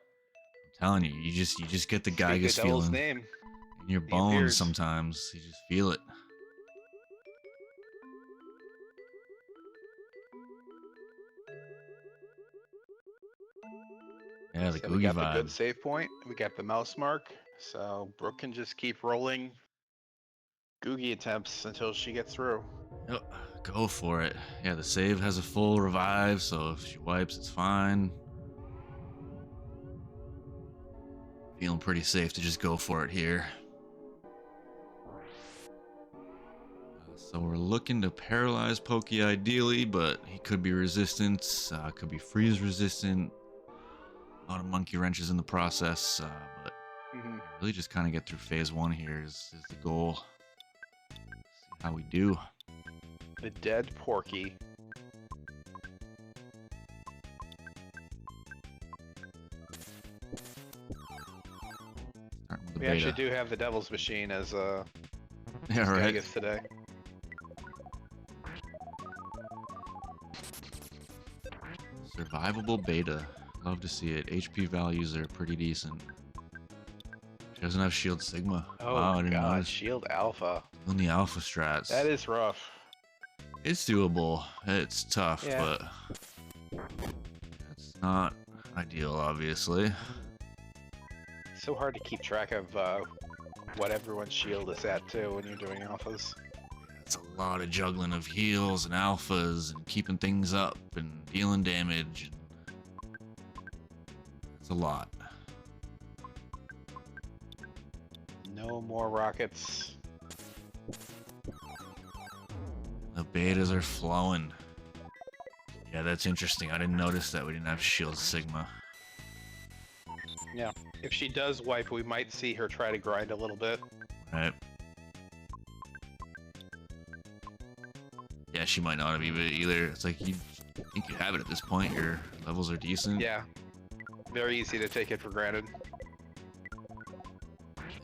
telling you, you just get the Speak Gygus of Devil's feeling name. in your bones sometimes. You just feel it. Yeah, the So Googie we got vibe. the good save point. We got the mouse mark. So Brooke can just keep rolling Googie attempts until she gets through. Yep, go for it. Yeah, the save has a full revive, so if she wipes, it's fine. Feeling pretty safe to just go for it here. So we're looking to paralyze Pokey ideally, but he could be resistant, could be freeze resistant. A lot of monkey wrenches in the process, but really just kind of get through phase 1 here is the goal. See how we do. The dead Porky. We actually do have the Devil's Machine as yeah, right. Gygus today. Survivable beta. Love to see it. HP values are pretty decent. She doesn't have Shield Sigma. Oh wow, I didn't god, notice. Shield Alpha. On the Alpha strats. That is rough. It's doable. It's tough, Yeah. but it's Not ideal, obviously. It's so hard to keep track of what everyone's shield is at too when you're doing alphas. It's a lot of juggling of heals and alphas and keeping things up and dealing damage. It's a lot. No more rockets. The betas are flowing. Yeah, that's interesting. I didn't notice that we didn't have Shield Sigma. Yeah. If she does wipe, we might see her try to grind a little bit. Right. Yeah, she might not have either. It's like you think you have it at this point. Your levels are decent. Yeah. Very easy to take it for granted.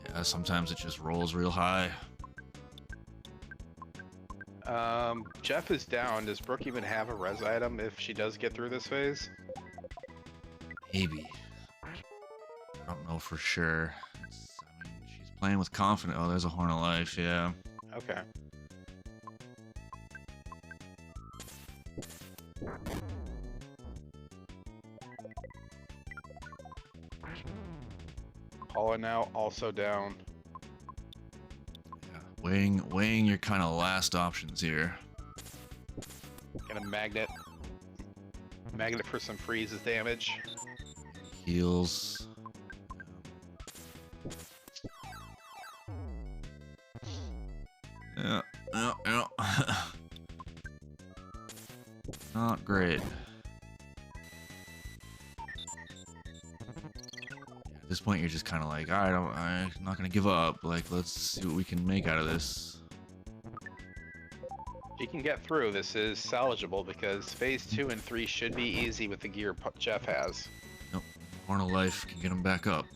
Yeah, sometimes it just rolls real high. Jeff is down. Does Brooke even have a res item if she does get through this phase? Maybe. I don't know for sure. I mean, she's playing with confidence. Oh, there's a Horn of Life, yeah. Okay. Paula now also down. Yeah. Weighing your kind of last options here. Get a magnet. Magnet for some freezes damage. Heals. Yeah. Not great. At this point, you're just kind of like, all right, I'm not gonna give up. Like, let's see what we can make out of this. She can get through. This is salvageable because phase 2 and 3 should be easy with the gear Jeff has. Nope. Horn of Life can get him back up.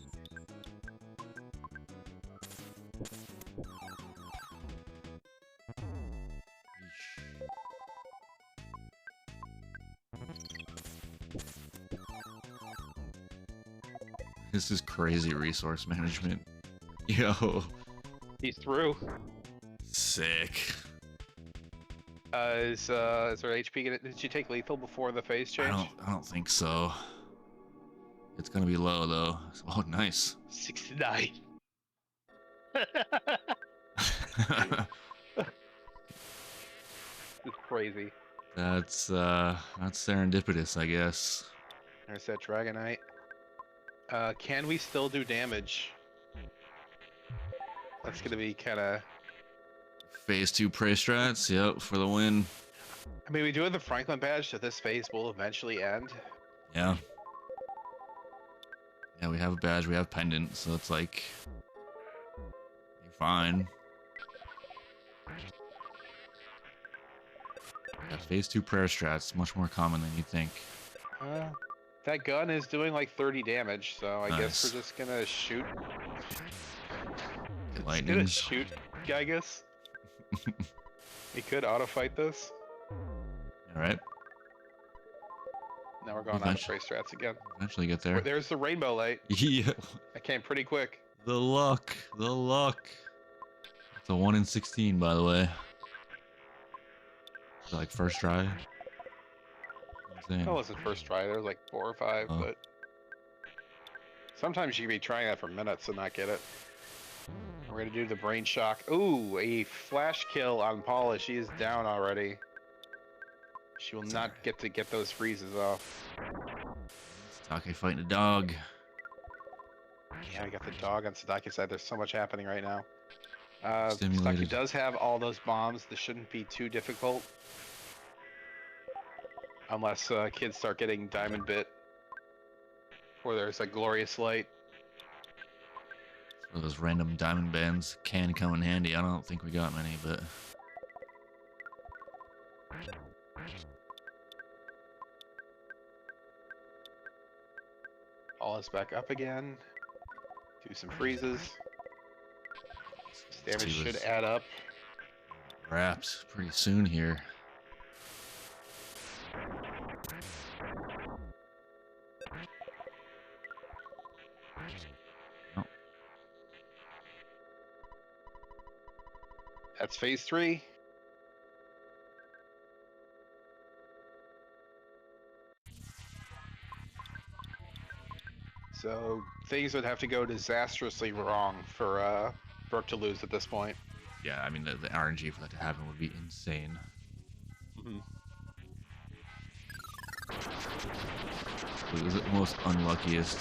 This is crazy resource management. Yo. He's through. Sick. Is her HP gonna, did she take lethal before the phase change? I don't think so. It's gonna be low though. Oh, nice. 69. It's crazy. That's serendipitous, I guess. There's that Dragonite. Can we still do damage? That's gonna be kind of. Phase 2 prey strats, yep, for the win. I mean, we do have the Franklin badge, so this phase will eventually end. Yeah. Yeah, we have a badge, we have pendant, so it's like you're fine. Yeah, phase 2 prayer strats, much more common than you think. That gun is doing like 30 damage, so I guess Nice. we're just gonna shoot. Get Gonna lightnings. shoot, I guess. We could auto fight this. Alright, Now we're going on to prey strats again. eventually get there. There's the rainbow light. Yeah, That came pretty quick. the luck. It's a 1 in 16, by the way. Is it like first try? Insane. That wasn't first try. There was like 4 or 5, Oh. but sometimes you can be trying that for minutes and not get it. We're gonna do the brain shock. Ooh, a flash kill on Paula. She is down already. She will not get to get those freezes off. Sitake fighting a dog. Yeah, I got the dog on Sadaki's side. There's so much happening right now. Stimulated. Sadaki does have all those bombs. This shouldn't be too difficult. Unless kids start getting diamond bit. Or there's a glorious light. Where those random diamond bands can come in handy. I don't think we got many, but All is back up again. Do some freezes. This damage should add up. wrapped pretty soon here. Oh, That's phase 3. So things would have to go disastrously wrong for Brooke to lose at this point. Yeah, I mean the RNG for that to happen would be insane. Mhm. It was the most unluckiest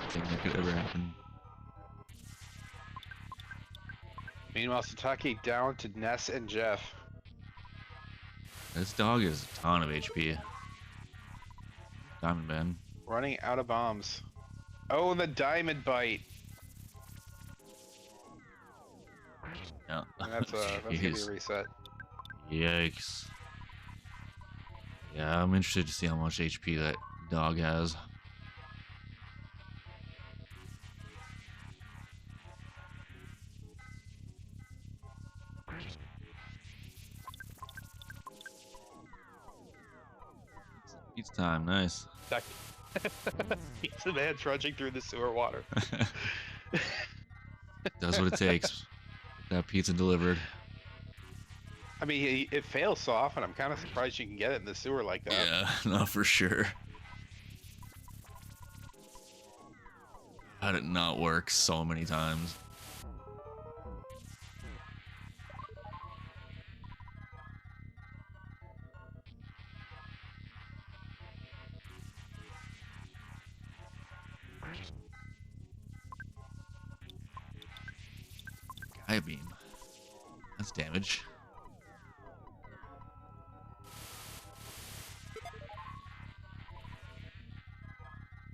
thing that could ever happen. Meanwhile, Sitake down to Ness and Jeff. This dog is a ton of HP. Diamond Man. Running out of bombs. Oh, the diamond bite. Yeah. And that's gonna be a Jeez. reset. Yikes. Yeah, I'm interested to see how much HP that dog has. It's time, nice. Pizza Man trudging through the sewer water. Does what it takes. Get that pizza delivered. I mean, it fails so often. I'm kind of surprised you can get it in the sewer like that. Yeah, no, for sure. Had it not work so many times. Gaia beam. That's damage.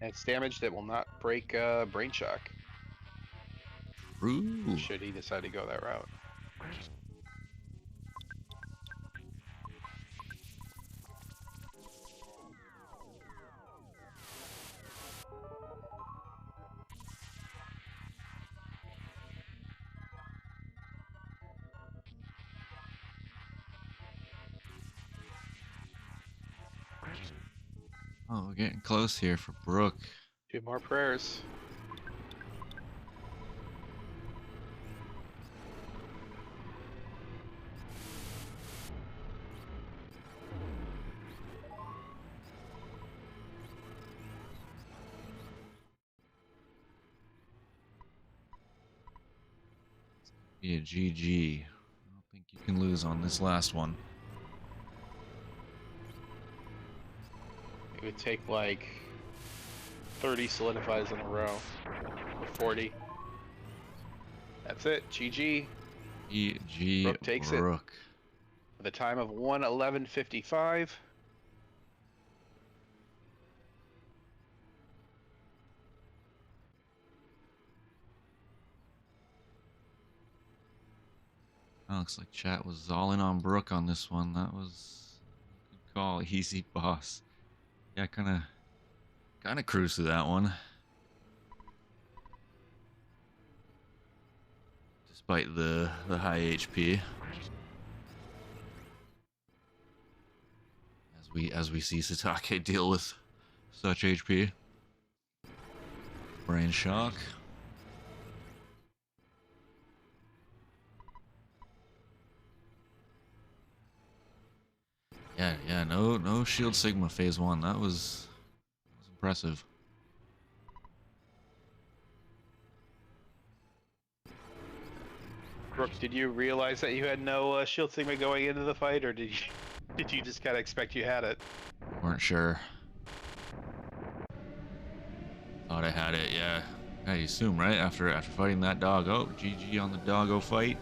And it's damage that will not break Brain Shock, Ooh. should he decide to go that route. Oh, we're getting close here for Brooke. 2 more prayers. Be a GG. I don't think you can lose on this last one. It would take like 30 solidifies in a row, or 40. That's it. GG. GG. Brooke takes it. Brooke. With a time of 1:11:55. Oh, looks like chat was all in on Brooke on this one. That was a good call. Easy boss. Yeah, kind of cruised through that one. Despite the high HP. As we see Sitake deal with such HP. Brain shock. Yeah, no Shield Sigma phase 1. That was impressive. Brooke, did you realize that you had no Shield Sigma going into the fight, or did you just kind of expect you had it? Weren't sure. Thought I had it, yeah. I assume, right? After fighting that dog. Oh, GG on the doggo fight.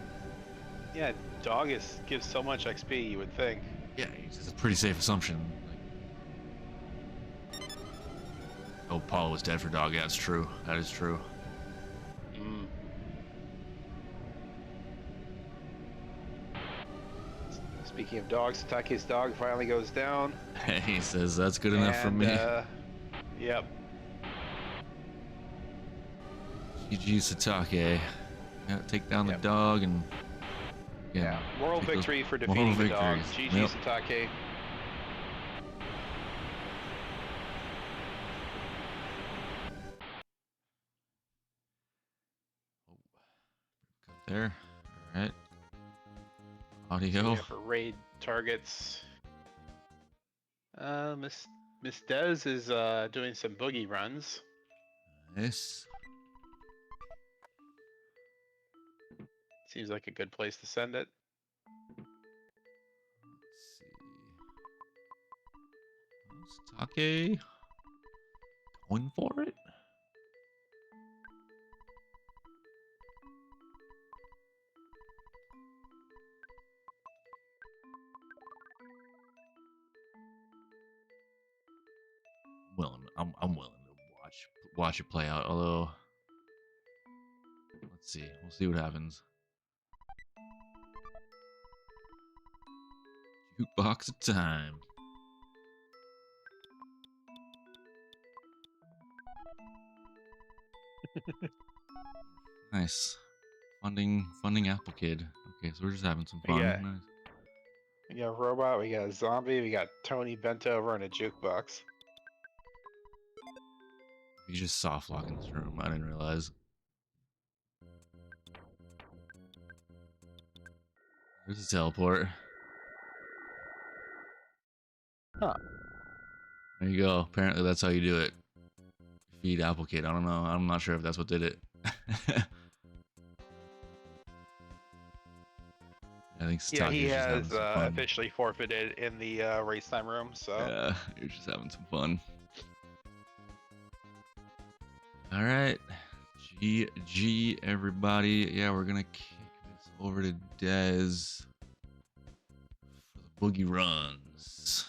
Yeah, dog gives so much XP, you would think. Yeah, it's a pretty safe assumption. Like, oh, Paul was dead for dog. Yeah, that's true. That is true. Mm. Speaking of dogs, Take's dog finally goes down. He says that's good enough for me. Yep. GG Sitake. Yeah, take down the dog and Yeah. Moral take those victory for moral defeating the dog. victories. GG Yep. Sitake. Cut there. All right. Audio. Yeah, for raid targets. Miss Dez is doing some boogie runs. Nice. Seems like a good place to send it. Let's see. Sitake. Going for it. I'm willing to watch it play out. Although, let's see. We'll see what happens. Jukebox of time. Nice. Funding Apple Kid. Okay, so we're just having some We fun. got, Nice. we got a robot, we got a zombie, we got Tony bent over in a jukebox. You just soft lock in this room. I didn't realize. There's a teleport. Huh. There you go. Apparently that's how you do it. Feed Apple Kid. I don't know. I'm not sure if that's what did it. I think Yeah, he Sitake's just having has some fun. officially forfeited in the race time room, so. Yeah, you're just having some fun. All right. GG, everybody. Yeah, we're going to kick this over to Dez for the boogie runs.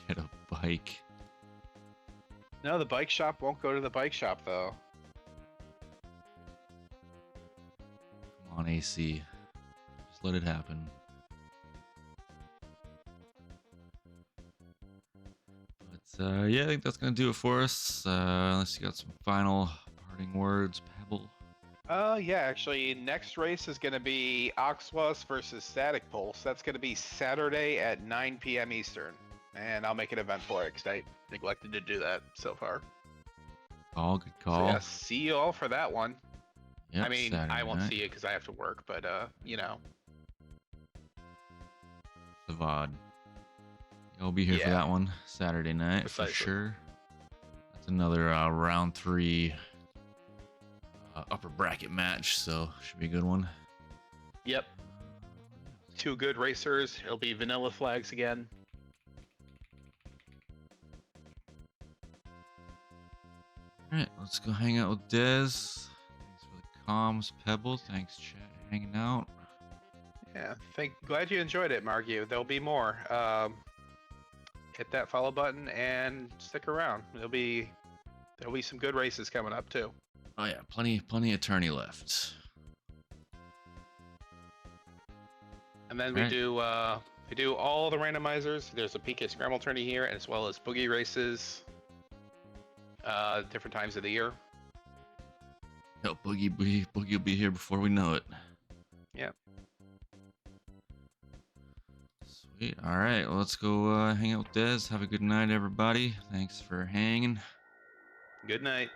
Get a bike. No, the bike shop won't go to the bike shop, though. Come on, AC. Just let it happen. But yeah, I think that's gonna do it for us. Unless you got some final parting words, Pebble. Yeah, actually, next race is going to be Oxwas versus Static Pulse. That's going to be Saturday at 9 p.m. Eastern. And I'll make an event for it because I neglected to do that so far. Call, good So call. yeah, see you all for that one. Yep, I mean, Saturday I won't night. see you because I have to work, but you know. The VOD. I'll be here for that one Saturday night Precisely. for sure. That's another round 3 upper bracket match, so should be a good one. Yep. 2 good racers. It'll be vanilla flags again. All right, let's go hang out with Dez. Thanks for the comms, Pebble. Thanks, chat, hanging out. Yeah, glad you enjoyed it, Margu. There'll be more. Hit that follow button and stick around. There'll be some good races coming up too. Oh yeah, plenty of tourney left. And then Right. we do all the randomizers. There's a PK Scramble tourney here, as well as boogie races. Different times of the year. Yo, Boogie will be here before we know it. Yeah. Sweet. All right, well, let's go hang out with Dez. Have a good night, everybody. Thanks for hanging. Good night.